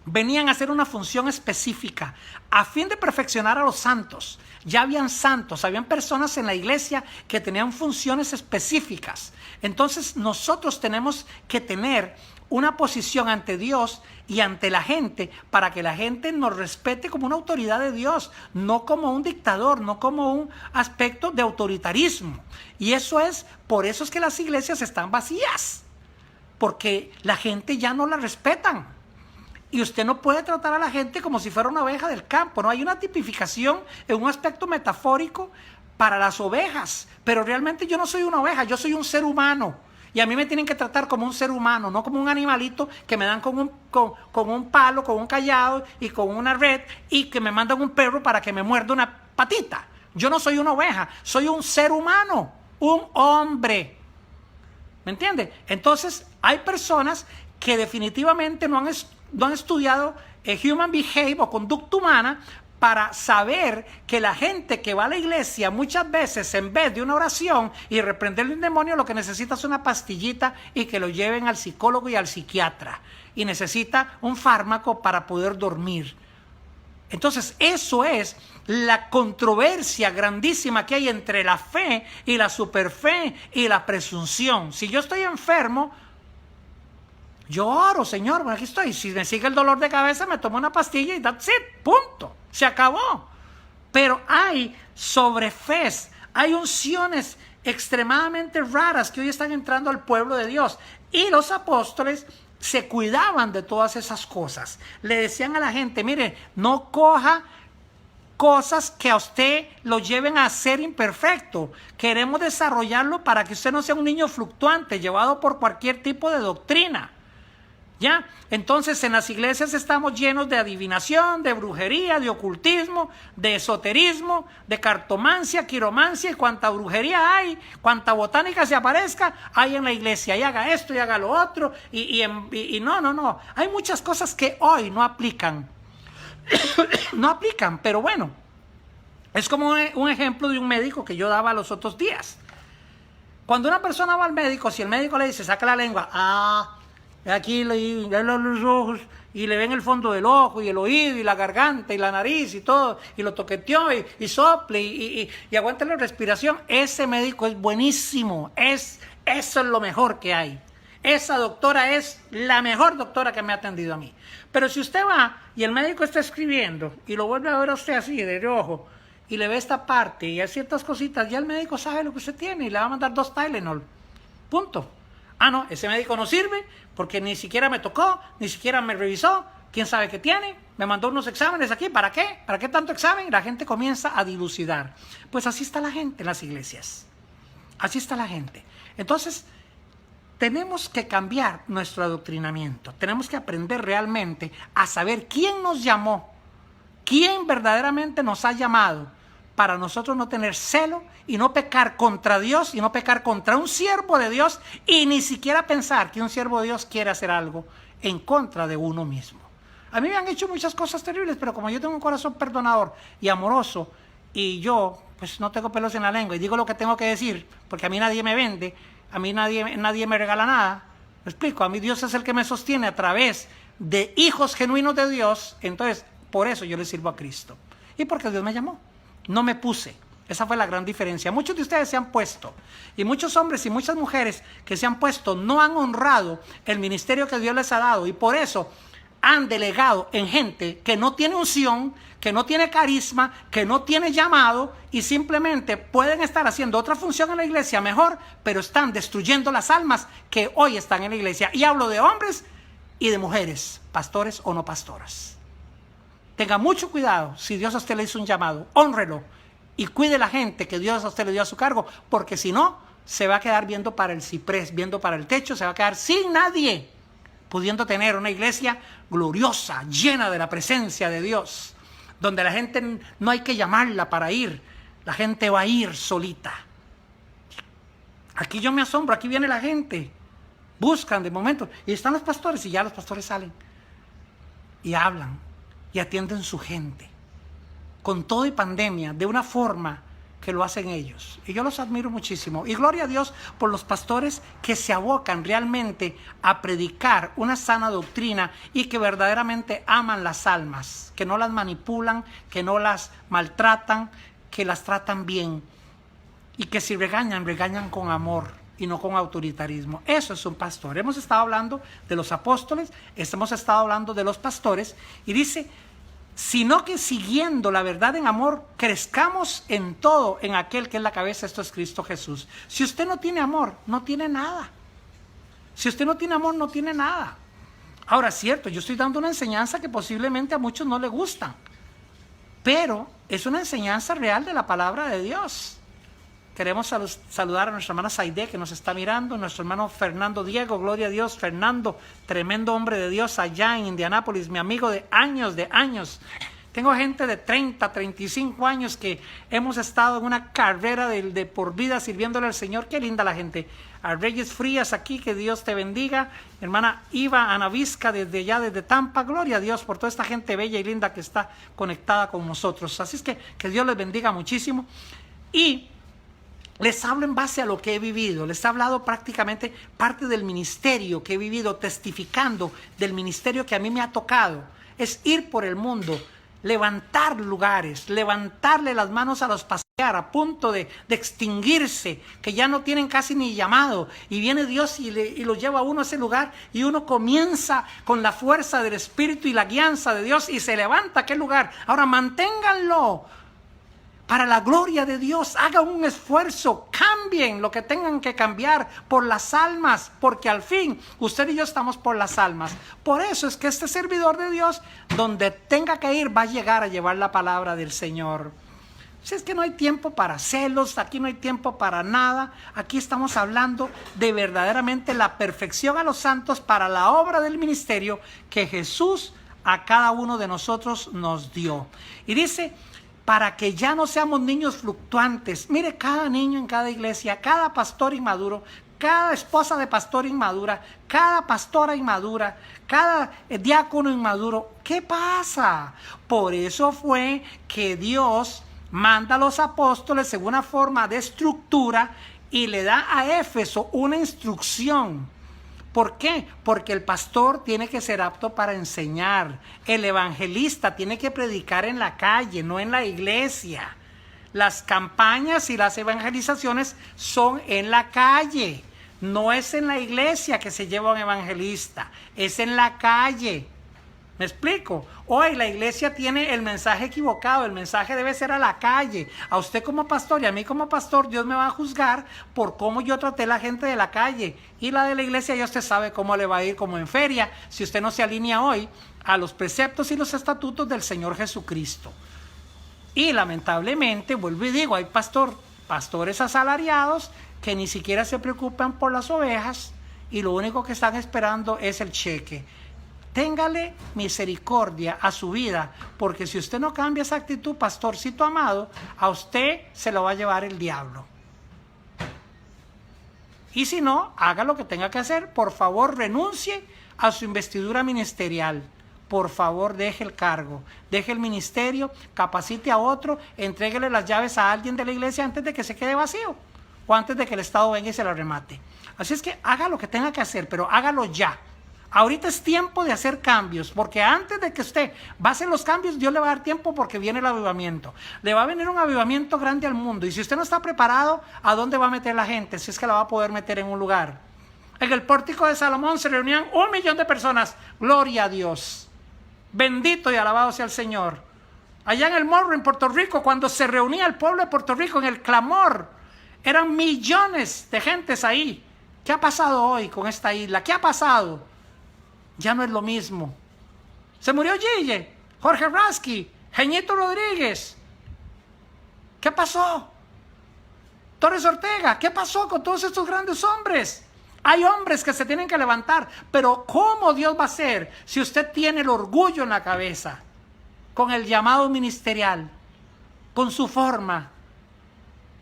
venían a hacer una función específica a fin de perfeccionar a los santos. Ya habían santos, habían personas en la iglesia que tenían funciones específicas. Entonces nosotros tenemos que tener una posición ante Dios y ante la gente para que la gente nos respete como una autoridad de Dios, no como un dictador, no como un aspecto de autoritarismo. Y por eso es que las iglesias están vacías, porque la gente ya no la respetan. Y usted no puede tratar a la gente como si fuera una oveja del campo. No hay una tipificación en un aspecto metafórico para las ovejas. Pero realmente yo no soy una oveja, yo soy un ser humano. Y a mí me tienen que tratar como un ser humano, no como un animalito que me dan con un palo, con un callado y con una red y que me mandan un perro para que me muerda una patita. Yo no soy una oveja, soy un ser humano, un hombre. ¿Me entiende? Entonces hay personas que definitivamente no han estudiado Human Behavior o conducta humana para saber que la gente que va a la iglesia muchas veces en vez de una oración y reprenderle un demonio lo que necesita es una pastillita y que lo lleven al psicólogo y al psiquiatra y necesita un fármaco para poder dormir. Entonces eso es la controversia grandísima que hay entre la fe y la superfe y la presunción. Si yo estoy enfermo, yo oro, Señor, bueno, aquí estoy. Si me sigue el dolor de cabeza, me tomo una pastilla y that's it, punto. Se acabó. Pero hay sobrefés, hay unciones extremadamente raras que hoy están entrando al pueblo de Dios. Y los apóstoles se cuidaban de todas esas cosas. Le decían a la gente, mire, no coja cosas que a usted lo lleven a ser imperfecto. Queremos desarrollarlo para que usted no sea un niño fluctuante, llevado por cualquier tipo de doctrina. ¿Ya? Entonces en las iglesias estamos llenos de adivinación, de brujería, de ocultismo, de esoterismo, de cartomancia, quiromancia, y cuanta brujería hay, cuanta botánica se aparezca, hay en la iglesia, y haga esto y haga lo otro, y no. Hay muchas cosas que hoy no aplican, no aplican, pero bueno, es como un ejemplo de un médico que yo daba los otros días. Cuando una persona va al médico, si el médico le dice, saca la lengua, aquí le los ojos y le ven el fondo del ojo y el oído y la garganta y la nariz y todo, y lo toqueteó y sople y aguanta la respiración, ese médico es buenísimo, eso es lo mejor que hay. Esa doctora es la mejor doctora que me ha atendido a mí. Pero si usted va y el médico está escribiendo y lo vuelve a ver a usted así de reojo y le ve esta parte y hay ciertas cositas, ya el médico sabe lo que usted tiene y le va a mandar 2 Tylenol. Punto. No, ese médico no sirve porque ni siquiera me tocó, ni siquiera me revisó, quién sabe qué tiene, me mandó unos exámenes aquí, ¿para qué? ¿Para qué tanto examen? La gente comienza a dilucidar. Pues así está la gente en las iglesias, así está la gente. Entonces, tenemos que cambiar nuestro adoctrinamiento, tenemos que aprender realmente a saber quién nos llamó, quién verdaderamente nos ha llamado, para nosotros no tener celo y no pecar contra Dios y no pecar contra un siervo de Dios y ni siquiera pensar que un siervo de Dios quiere hacer algo en contra de uno mismo. A mí me han hecho muchas cosas terribles, pero como yo tengo un corazón perdonador y amoroso y yo pues no tengo pelos en la lengua y digo lo que tengo que decir, porque a mí nadie me vende, a mí nadie me regala nada, ¿me explico? A mí Dios es el que me sostiene a través de hijos genuinos de Dios, entonces por eso yo le sirvo a Cristo y porque Dios me llamó. No me puse. Esa fue la gran diferencia. Muchos de ustedes se han puesto, y muchos hombres y muchas mujeres que se han puesto no han honrado el ministerio que Dios les ha dado, y por eso han delegado en gente que no tiene unción, que no tiene carisma, que no tiene llamado, y simplemente pueden estar haciendo otra función en la iglesia mejor, pero están destruyendo las almas que hoy están en la iglesia. Y hablo de hombres y de mujeres, pastores o no pastoras. Tenga mucho cuidado. Si Dios a usted le hizo un llamado, hónrelo y cuide la gente que Dios a usted le dio a su cargo, porque si no, se va a quedar viendo para el ciprés, viendo para el techo, se va a quedar sin nadie, pudiendo tener una iglesia gloriosa, llena de la presencia de Dios, donde la gente no hay que llamarla para ir, la gente va a ir solita. Aquí yo me asombro, aquí viene la gente buscan de momento, y están los pastores, y ya los pastores salen y hablan y atienden su gente con todo y pandemia de una forma que lo hacen ellos, y yo los admiro muchísimo. Y gloria a Dios por los pastores que se abocan realmente a predicar una sana doctrina y que verdaderamente aman las almas, que no las manipulan, que no las maltratan, que las tratan bien, y que si regañan, regañan con amor y no con autoritarismo. Eso es un pastor. Hemos estado hablando de los apóstoles, hemos estado hablando de los pastores, y dice, sino que siguiendo la verdad en amor, crezcamos en todo en aquel que es la cabeza, esto es Cristo Jesús. Si usted no tiene amor, no tiene nada. Si usted no tiene amor, no tiene nada. Ahora, cierto, yo estoy dando una enseñanza que posiblemente a muchos no les gusta, pero es una enseñanza real de la palabra de Dios. Queremos saludar a nuestra hermana Saide, que nos está mirando, nuestro hermano Fernando Diego, gloria a Dios. Fernando, tremendo hombre de Dios allá en Indianápolis, mi amigo de años, de años. Tengo gente de 30, 35 años que hemos estado en una carrera de por vida sirviéndole al Señor. Qué linda la gente. A Reyes Frías aquí, que Dios te bendiga. Hermana Iva Anavisca desde allá, desde Tampa. Gloria a Dios por toda esta gente bella y linda que está conectada con nosotros. Así es que Dios les bendiga muchísimo. Y les hablo en base a lo que he vivido. Les he hablado prácticamente parte del ministerio que he vivido, testificando del ministerio que a mí me ha tocado. Es ir por el mundo, levantar lugares, levantarle las manos a los pastores a punto de extinguirse, que ya no tienen casi ni llamado, y viene Dios y lo lleva a uno a ese lugar, y uno comienza con la fuerza del Espíritu y la guianza de Dios y se levanta aquel lugar. Ahora manténganlo para la gloria de Dios, hagan un esfuerzo, cambien lo que tengan que cambiar por las almas, porque al fin usted y yo estamos por las almas. Por eso es que este servidor de Dios, donde tenga que ir, va a llegar a llevar la palabra del Señor. Si es que no hay tiempo para celos, aquí no hay tiempo para nada, aquí estamos hablando de verdaderamente la perfección a los santos para la obra del ministerio que Jesús a cada uno de nosotros nos dio. Y dice, para que ya no seamos niños fluctuantes. Mire, cada niño en cada iglesia, cada pastor inmaduro, cada esposa de pastor inmadura, cada pastora inmadura, cada diácono inmaduro. ¿Qué pasa? Por eso fue que Dios manda a los apóstoles en una forma de estructura y le da a Éfeso una instrucción. ¿Por qué? Porque el pastor tiene que ser apto para enseñar. El evangelista tiene que predicar en la calle, no en la iglesia. Las campañas y las evangelizaciones son en la calle. No es en la iglesia que se lleva un evangelista, es en la calle. ¿Me explico? Hoy la iglesia tiene el mensaje equivocado, el mensaje debe ser a la calle. A usted como pastor y a mí como pastor, Dios me va a juzgar por cómo yo traté a la gente de la calle. Y la de la iglesia ya usted sabe cómo le va a ir como en feria, si usted no se alinea hoy a los preceptos y los estatutos del Señor Jesucristo. Y lamentablemente, vuelvo y digo, hay pastores asalariados que ni siquiera se preocupan por las ovejas y lo único que están esperando es el cheque. Téngale misericordia a su vida, porque si usted no cambia esa actitud, pastorcito amado, a usted se lo va a llevar el diablo. Y si no, haga lo que tenga que hacer. Por favor, renuncie a su investidura ministerial. Por favor, deje el cargo, deje el ministerio, capacite a otro, entréguele las llaves a alguien de la iglesia antes de que se quede vacío o antes de que el Estado venga y se la remate. Así es que haga lo que tenga que hacer, pero hágalo ya. Ahorita es tiempo de hacer cambios, porque antes de que usted va a hacer los cambios, Dios le va a dar tiempo porque viene el avivamiento. Le va a venir un avivamiento grande al mundo. Y si usted no está preparado, ¿a dónde va a meter la gente? Si es que la va a poder meter en un lugar. En el pórtico de Salomón se reunían 1 millón de personas. Gloria a Dios. Bendito y alabado sea el Señor. Allá en el Morro, en Puerto Rico, cuando se reunía el pueblo de Puerto Rico en el clamor, eran millones de gentes ahí. ¿Qué ha pasado hoy con esta isla? ¿Qué ha pasado? Ya no es lo mismo. Se murió Gille, Jorge Rasky, Jeñito Rodríguez. ¿Qué pasó? Torres Ortega, ¿qué pasó con todos estos grandes hombres? Hay hombres que se tienen que levantar, pero ¿cómo Dios va a hacer si usted tiene el orgullo en la cabeza, con el llamado ministerial, con su forma?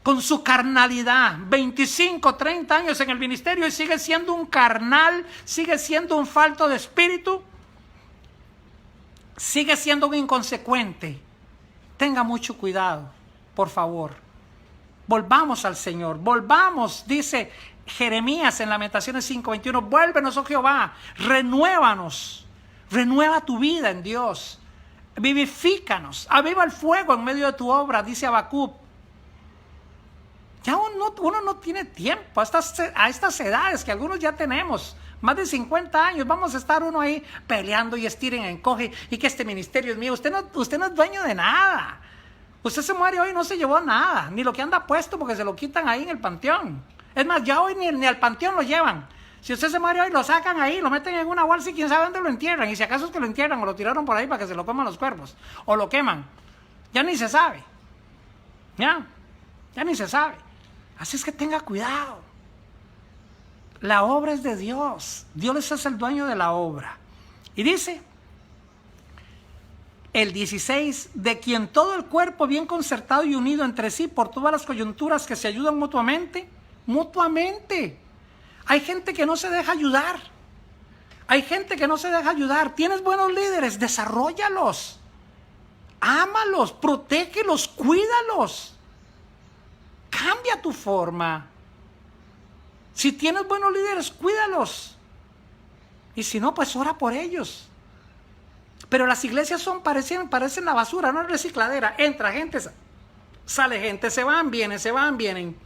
con su carnalidad, 25, 30 años en el ministerio y sigue siendo un carnal, sigue siendo un falto de espíritu, sigue siendo un inconsecuente. Tenga mucho cuidado, por favor. Volvamos al Señor, volvamos, dice Jeremías en Lamentaciones 5:21, vuélvenos, oh Jehová, renuévanos, renueva tu vida en Dios, vivifícanos, aviva el fuego en medio de tu obra, dice Habacuc. Ya uno no tiene tiempo a estas edades que algunos ya tenemos, más de 50 años, vamos a estar uno ahí peleando y estiren, encoge, y que este ministerio es mío. Usted no es dueño de nada. Usted se muere hoy y no se llevó nada, ni lo que anda puesto porque se lo quitan ahí en el panteón. Es más, ya hoy ni al panteón lo llevan. Si usted se muere hoy, lo sacan ahí, lo meten en una bolsa y quién sabe dónde lo entierran. Y si acaso es que lo entierran o lo tiraron por ahí para que se lo coman los cuervos, o lo queman. Ya ni se sabe. Ya ni se sabe. Así es que tenga cuidado. La obra es de Dios. Dios es el dueño de la obra. Y dice el 16, de quien todo el cuerpo bien concertado y unido entre sí por todas las coyunturas que se ayudan mutuamente. Mutuamente. Hay gente que no se deja ayudar. Hay gente que no se deja ayudar. Tienes buenos líderes, desarróllalos. Ámalos, protégelos, cuídalos. Cambia tu forma. Si tienes buenos líderes, cuídalos. Y si no, pues ora por ellos. Pero las iglesias parecen la basura, no es recicladera. Entra gente, sale gente, se van, vienen.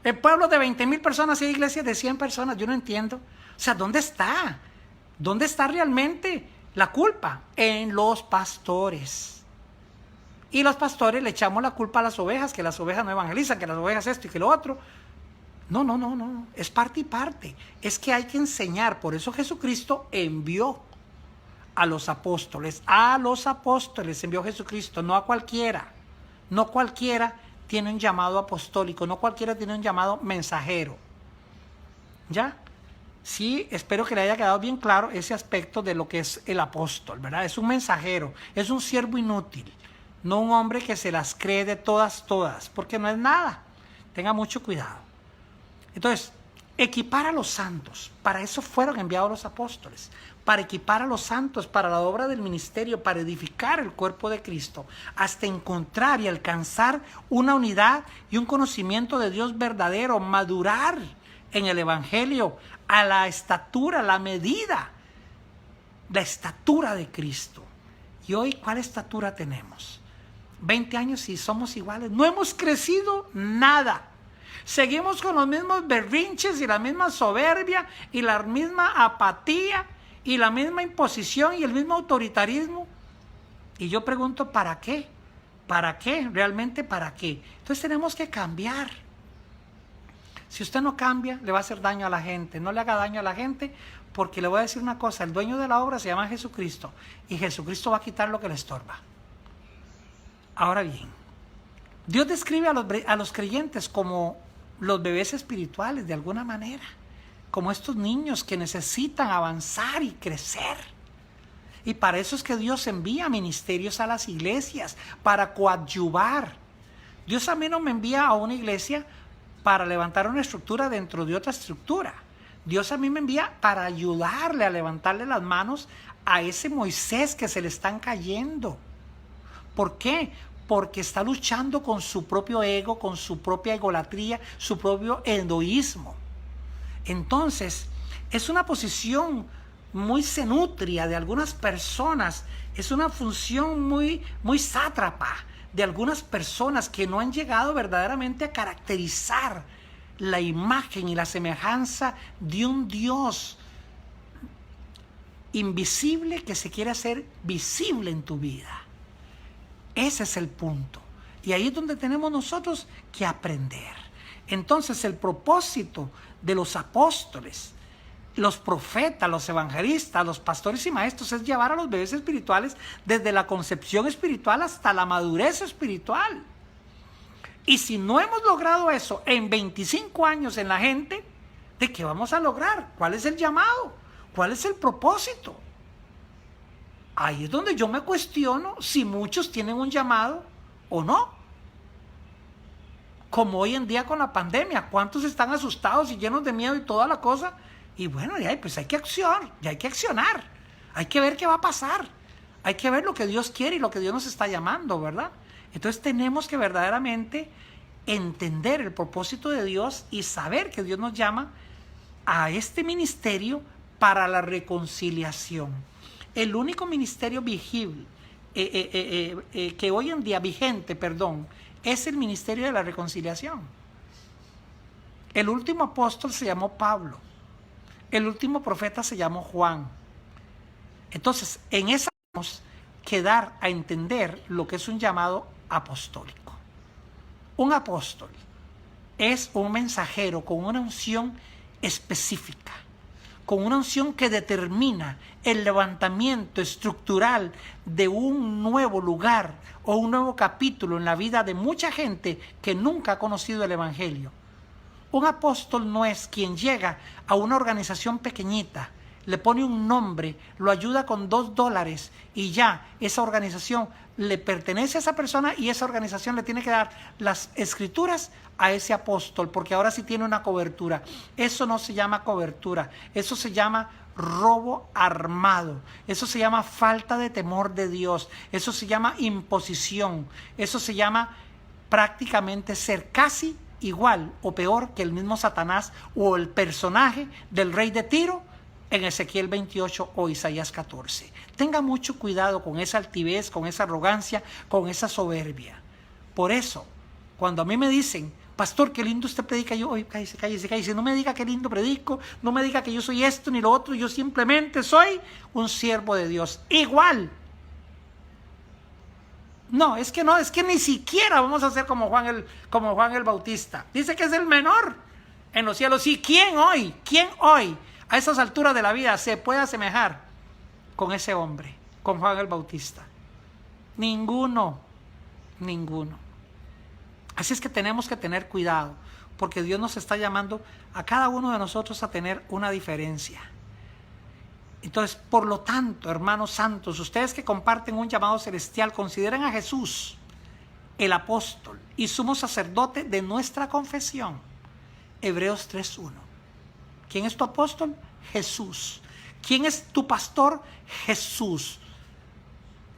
En pueblos de 20,000 personas y hay iglesias de 100 personas. Yo no entiendo. O sea, ¿dónde está? ¿Dónde está realmente la culpa? En los pastores. Y los pastores le echamos la culpa a las ovejas, que las ovejas no evangelizan, que las ovejas esto y que lo otro. No. Es parte y parte. Es que hay que enseñar. Por eso Jesucristo envió a los apóstoles. A los apóstoles envió Jesucristo, no a cualquiera. No cualquiera tiene un llamado apostólico, no cualquiera tiene un llamado mensajero. ¿Ya? Sí, espero que le haya quedado bien claro ese aspecto de lo que es el apóstol, ¿verdad? Es un mensajero, es un siervo inútil, no un hombre que se las cree de todas, porque no es nada. Tenga mucho cuidado. Entonces, equipar a los santos, para eso fueron enviados los apóstoles, para equipar a los santos para la obra del ministerio, para edificar el cuerpo de Cristo, hasta encontrar y alcanzar una unidad y un conocimiento de Dios verdadero, madurar en el Evangelio a la estatura, la medida, la estatura de Cristo. Y hoy, ¿cuál estatura tenemos? 20 años y somos iguales, no hemos crecido nada. Seguimos con los mismos berrinches y la misma soberbia y la misma apatía y la misma imposición y el mismo autoritarismo. Y yo pregunto, ¿para qué? ¿Para qué? ¿Realmente para qué? Entonces tenemos que cambiar. Si usted no cambia, le va a hacer daño a la gente. No le haga daño a la gente, porque le voy a decir una cosa, el dueño de la obra se llama Jesucristo y Jesucristo va a quitar lo que le estorba. Ahora bien, Dios describe a los creyentes como los bebés espirituales de alguna manera, como estos niños que necesitan avanzar y crecer. Y para eso es que Dios envía ministerios a las iglesias, para coadyuvar. Dios a mí no me envía a una iglesia para levantar una estructura dentro de otra estructura. Dios a mí me envía para ayudarle a levantarle las manos a ese Moisés que se le están cayendo. ¿Por qué? Porque está luchando con su propio ego, con su propia egolatría, su propio egoísmo. Entonces, es una posición muy cenutria de algunas personas, es una función muy sátrapa de algunas personas que no han llegado verdaderamente a caracterizar la imagen y la semejanza de un Dios invisible que se quiere hacer visible en tu vida. Ese es el punto. Y ahí es donde tenemos nosotros que aprender. Entonces, el propósito de los apóstoles, los profetas, los evangelistas, los pastores y maestros es llevar a los bebés espirituales desde la concepción espiritual hasta la madurez espiritual. Y si no hemos logrado eso en 25 años en la gente, ¿de qué vamos a lograr? ¿Cuál es el llamado? ¿Cuál es el propósito? Ahí es donde yo me cuestiono si muchos tienen un llamado o no. como hoy en día con la pandemia. ¿Cuántos están asustados y llenos de miedo y toda la cosa? Y bueno, pues hay que accionar, ya hay que accionar. Hay que ver qué va a pasar. Hay que ver lo que Dios quiere y lo que Dios nos está llamando, ¿verdad? Entonces tenemos que verdaderamente entender el propósito de Dios y saber que Dios nos llama a este ministerio para la reconciliación. El único ministerio vigible, que hoy en día vigente, es el ministerio de la reconciliación. El último apóstol se llamó Pablo. El último profeta se llamó Juan. Entonces, en esa tenemos que dar a entender lo que es un llamado apostólico. Un apóstol es un mensajero con una unción específica, con una unción que determina el levantamiento estructural de un nuevo lugar o un nuevo capítulo en la vida de mucha gente que nunca ha conocido el Evangelio. Un apóstol no es quien llega a una organización pequeñita, le pone un nombre, lo ayuda con $2 y ya esa organización le pertenece a esa persona y esa organización le tiene que dar las escrituras a ese apóstol porque ahora sí tiene una cobertura. Eso no se llama cobertura, eso se llama robo armado, eso se llama falta de temor de Dios, eso se llama imposición, eso se llama prácticamente ser casi igual o peor que el mismo Satanás o el personaje del rey de Tiro en Ezequiel 28 o Isaías 14. Tenga mucho cuidado con esa altivez, con esa arrogancia, con esa soberbia. Por eso, cuando a mí me dicen, pastor, qué lindo usted predica, yo, oye, cállese, no me diga qué lindo predico, no me diga que yo soy esto ni lo otro, yo simplemente soy un siervo de Dios. Igual. No, es que ni siquiera vamos a ser como Juan el Bautista. Dice que es el menor en los cielos. ¿Y quién hoy, a esas alturas de la vida, se puede asemejar con ese hombre, con Juan el Bautista? Ninguno. Así es que tenemos que tener cuidado, porque Dios nos está llamando a cada uno de nosotros a tener una diferencia. Entonces, por lo tanto, hermanos santos, ustedes que comparten un llamado celestial, consideren a Jesús, el apóstol y sumo sacerdote de nuestra confesión. Hebreos 3:1. ¿Quién es tu apóstol? Jesús. ¿Quién es tu pastor? Jesús.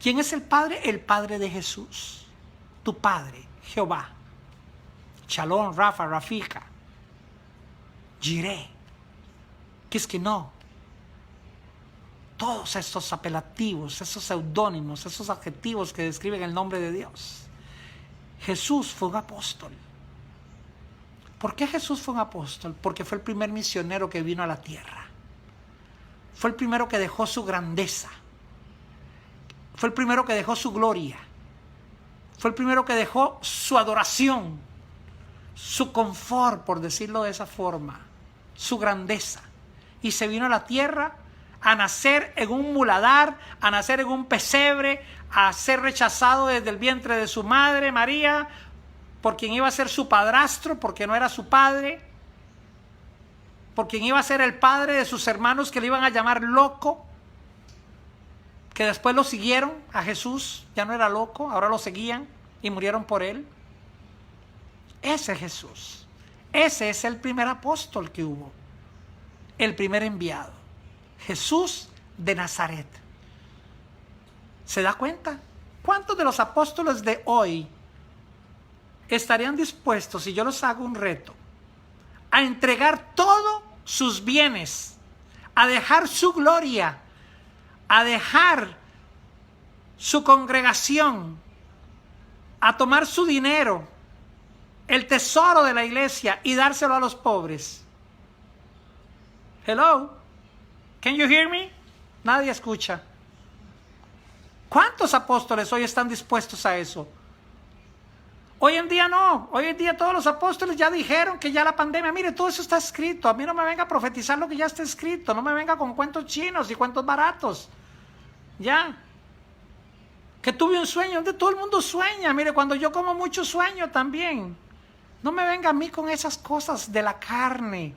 ¿Quién es el Padre? El Padre de Jesús. Tu Padre, Jehová. Shalom, Rafa, Rafika. Jireh. Kiskinó. Todos estos apelativos, esos seudónimos, esos adjetivos que describen el nombre de Dios. Jesús fue un apóstol. ¿Por qué Jesús fue un apóstol? Porque fue el primer misionero que vino a la tierra. Fue el primero que dejó su grandeza. Fue el primero que dejó su gloria. Fue el primero que dejó su adoración, su confort, por decirlo de esa forma, su grandeza. Y se vino a la tierra a nacer en un muladar, a nacer en un pesebre, a ser rechazado desde el vientre de su madre, María, por quien iba a ser su padrastro, porque no era su padre, por quien iba a ser el padre de sus hermanos que le iban a llamar loco, que después lo siguieron a Jesús, ya no era loco, ahora lo seguían y murieron por él. Ese es Jesús, ese es el primer apóstol que hubo, el primer enviado, Jesús de Nazaret. ¿Se da cuenta? ¿Cuántos de los apóstoles de hoy estarían dispuestos, si yo los hago un reto, a entregar todos sus bienes, a dejar su gloria, a dejar su congregación, a tomar su dinero, el tesoro de la iglesia y dárselo a los pobres? Hello, can you hear me? Nadie escucha. ¿Cuántos apóstoles hoy están dispuestos a eso? Hoy en día no, hoy en día todos los apóstoles ya dijeron que ya la pandemia, mire, todo eso está escrito, a mí no me venga a profetizar lo que ya está escrito, no me venga con cuentos chinos y cuentos baratos, ya, que tuve un sueño, donde todo el mundo sueña, mire, cuando yo como mucho sueño también, no me venga a mí con esas cosas de la carne,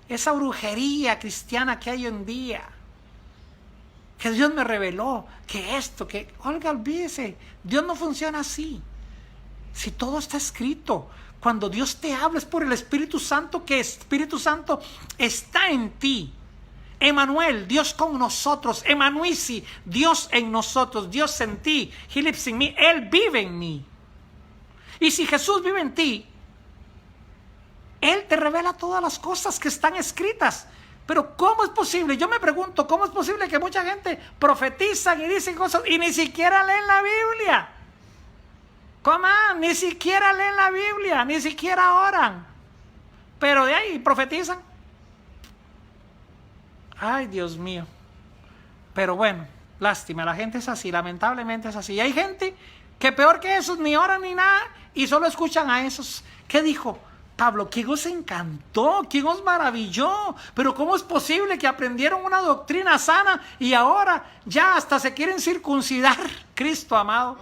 esa brujería cristiana que hay hoy en día, que Dios me reveló, que esto, que, oiga, olvídese, Dios no funciona así. Si todo está escrito. Cuando Dios te habla es por el Espíritu Santo, que Espíritu Santo está en ti. Emmanuel, Dios con nosotros. Emmanuisi, Dios en nosotros. Dios en ti. He lives in me. Él vive en mí. Y si Jesús vive en ti, Él te revela todas las cosas que están escritas. Pero ¿cómo es posible? Yo me pregunto, ¿cómo es posible que mucha gente profetizan y dicen cosas y ni siquiera leen la Biblia? ¿Cómo? Ni siquiera leen la Biblia, ni siquiera oran. Pero de ahí profetizan. Ay, Dios mío. Pero bueno, lástima, la gente es así, lamentablemente es así. Y hay gente que peor que esos ni oran ni nada y solo escuchan a esos. ¿Qué dijo Pablo? ¿Quién os encantó? ¿Quién os maravilló? Pero ¿cómo es posible que aprendieron una doctrina sana y ahora ya hasta se quieren circuncidar? Cristo amado.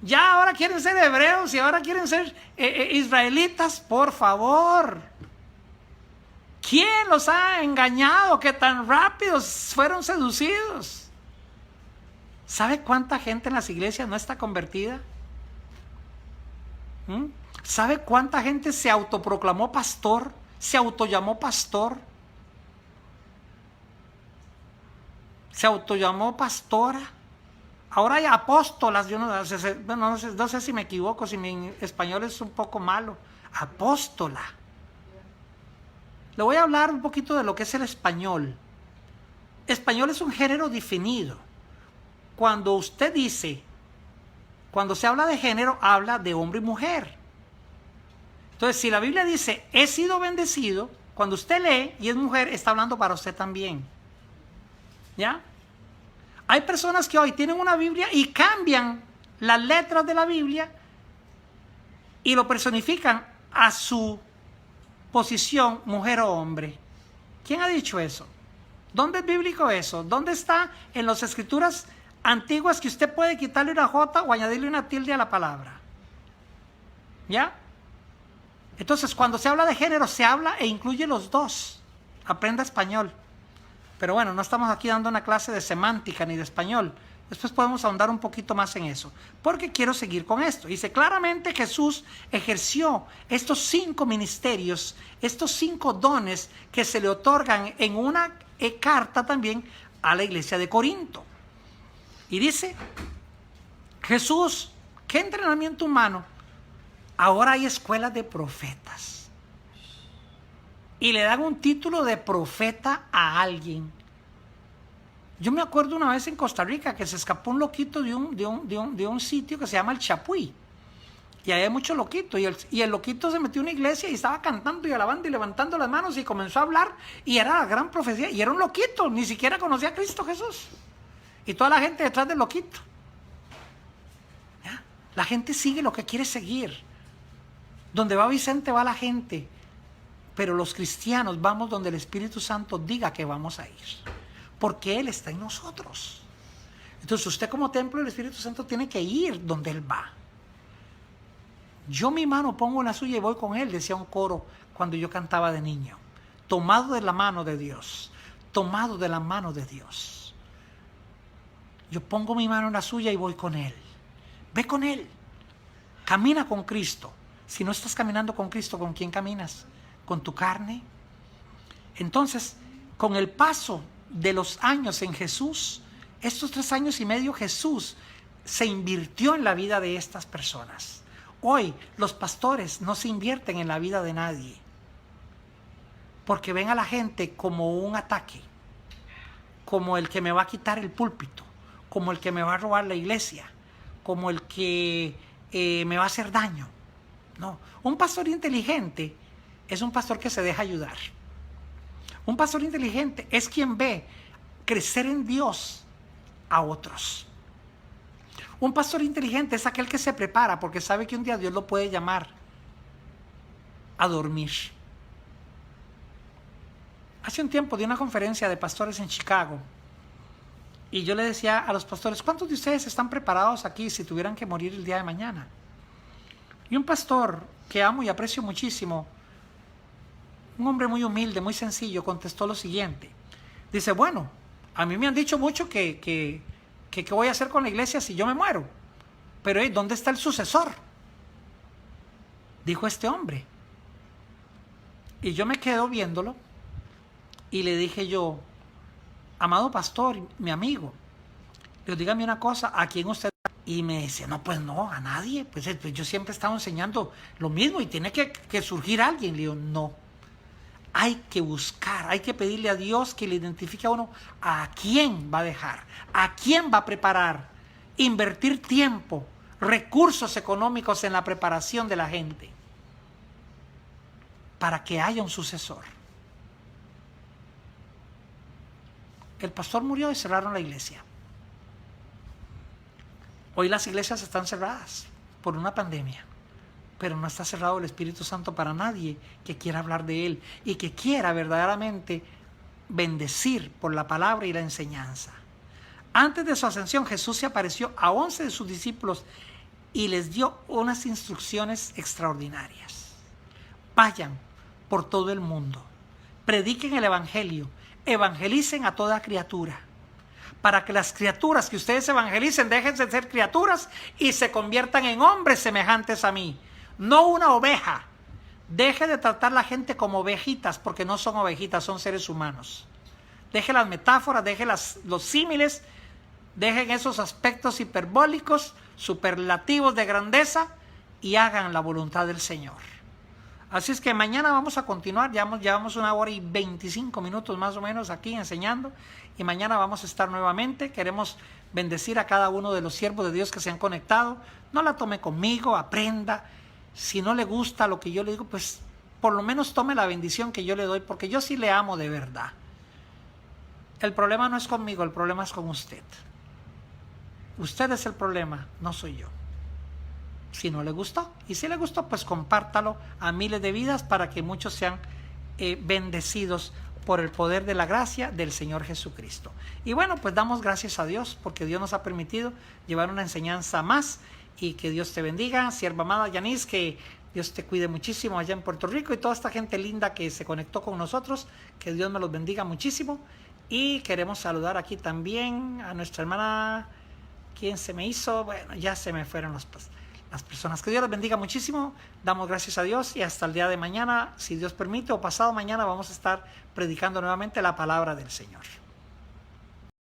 Ya ahora quieren ser hebreos y ahora quieren ser israelitas. Por favor. ¿Quién los ha engañado que tan rápidos fueron seducidos? ¿Sabe cuánta gente en las iglesias no está convertida? ¿Sabe cuánta gente se autoproclamó pastor? ¿Se autollamó pastor? ¿Se autollamó pastora? Ahora hay apóstolas. Yo no sé si me equivoco, si mi español es un poco malo. Apóstola. Le voy a hablar un poquito de lo que es el español. Español es un género definido. Cuando usted dice, cuando se habla de género, habla de hombre y mujer. Entonces, si la Biblia dice, he sido bendecido, cuando usted lee y es mujer, está hablando para usted también. ¿Ya? Hay personas que hoy tienen una Biblia y cambian las letras de la Biblia y lo personifican a su posición, mujer o hombre. ¿Quién ha dicho eso? ¿Dónde es bíblico eso? ¿Dónde está en las escrituras antiguas que usted puede quitarle una jota o añadirle una tilde a la palabra? ¿Ya? Entonces, cuando se habla de género, se habla e incluye los dos. Aprenda español. Pero bueno, no estamos aquí dando una clase de semántica ni de español. Después podemos ahondar un poquito más en eso, porque quiero seguir con esto. Dice, claramente Jesús ejerció estos 5 ministerios, estos 5 dones que se le otorgan en una carta también a la iglesia de Corinto. Y dice, Jesús, ¿qué entrenamiento humano? Ahora hay escuelas de profetas. Y le dan un título de profeta a alguien. Yo me acuerdo una vez en Costa Rica que se escapó un loquito de un sitio que se llama el Chapuí. Y ahí hay muchos loquitos. Y el loquito se metió en una iglesia y estaba cantando y alabando y levantando las manos y comenzó a hablar. Y era la gran profecía. Y era un loquito. Ni siquiera conocía a Cristo Jesús. Y toda la gente detrás del loquito. ¿Ya? La gente sigue lo que quiere seguir. Donde va Vicente va la gente. Pero los cristianos vamos donde el Espíritu Santo diga que vamos a ir. Porque Él está en nosotros. Entonces usted como templo del Espíritu Santo tiene que ir donde Él va. Yo mi mano pongo en la suya y voy con Él, decía un coro cuando yo cantaba de niño. Tomado de la mano de Dios. Tomado de la mano de Dios. Yo pongo mi mano en la suya y voy con Él. Ve con Él. Camina con Cristo. Si no estás caminando con Cristo, ¿con quién caminas? ¿Con tu carne? Entonces, con el paso de los años en Jesús, estos 3 años y medio Jesús se invirtió en la vida de estas personas. Hoy los pastores no se invierten en la vida de nadie porque ven a la gente como un ataque, como el que me va a quitar el púlpito, como el que me va a robar la iglesia, como el que me va a hacer daño. No, un pastor inteligente es un pastor que se deja ayudar. Un pastor inteligente es quien ve crecer en Dios a otros. Un pastor inteligente es aquel que se prepara porque sabe que un día Dios lo puede llamar a dormir. Hace un tiempo di una conferencia de pastores en Chicago y yo le decía a los pastores, ¿cuántos de ustedes están preparados aquí si tuvieran que morir el día de mañana? Y un pastor que amo y aprecio muchísimo, un hombre muy humilde, muy sencillo, contestó lo siguiente. Dice, bueno, a mí me han dicho mucho que ¿qué voy a hacer con la iglesia si yo me muero? Pero ¿dónde está el sucesor? dijo este hombre. Y yo me quedo viéndolo y le dije yo, amado pastor, mi amigo, le digo, dígame una cosa, ¿a quién usted? Y me dice, no, pues no, a nadie. Pues yo siempre he estado enseñando lo mismo y tiene que surgir alguien. Le digo, no. Hay que buscar, hay que pedirle a Dios que le identifique a uno a quién va a dejar, a quién va a preparar, invertir tiempo, recursos económicos en la preparación de la gente para que haya un sucesor. El pastor murió y cerraron la iglesia. Hoy las iglesias están cerradas por una pandemia, pero no está cerrado el Espíritu Santo para nadie que quiera hablar de Él y que quiera verdaderamente bendecir por la palabra y la enseñanza. Antes de su ascensión, Jesús se apareció a 11 de sus discípulos y les dio unas instrucciones extraordinarias. Vayan por todo el mundo, prediquen el Evangelio, evangelicen a toda criatura, para que las criaturas que ustedes evangelicen dejen de ser criaturas y se conviertan en hombres semejantes a mí, no una oveja. Deje de tratar a la gente como ovejitas, porque no son ovejitas, son seres humanos. Deje las metáforas, deje los símiles, dejen esos aspectos hiperbólicos, superlativos de grandeza y hagan la voluntad del Señor. Así es que mañana vamos a continuar, llevamos 1 hora y 25 minutos más o menos aquí enseñando y mañana vamos a estar nuevamente. Queremos bendecir a cada uno de los siervos de Dios que se han conectado. No la tome conmigo, aprenda. Si no le gusta lo que yo le digo, pues por lo menos tome la bendición que yo le doy, porque yo sí le amo de verdad. El problema no es conmigo, el problema es con usted. Usted es el problema, no soy yo. Si no le gustó, y si le gustó, pues compártalo a miles de vidas para que muchos sean bendecidos por el poder de la gracia del Señor Jesucristo. Y bueno, pues damos gracias a Dios porque Dios nos ha permitido llevar una enseñanza más y que Dios te bendiga. Sierva amada Yanis, que Dios te cuide muchísimo allá en Puerto Rico y toda esta gente linda que se conectó con nosotros, que Dios me los bendiga muchísimo. Y queremos saludar aquí también a nuestra hermana, ¿quién se me hizo? Bueno, ya se me fueron las personas. Que Dios les bendiga muchísimo. Damos gracias a Dios y hasta el día de mañana, si Dios permite, o pasado mañana vamos a estar predicando nuevamente la palabra del Señor.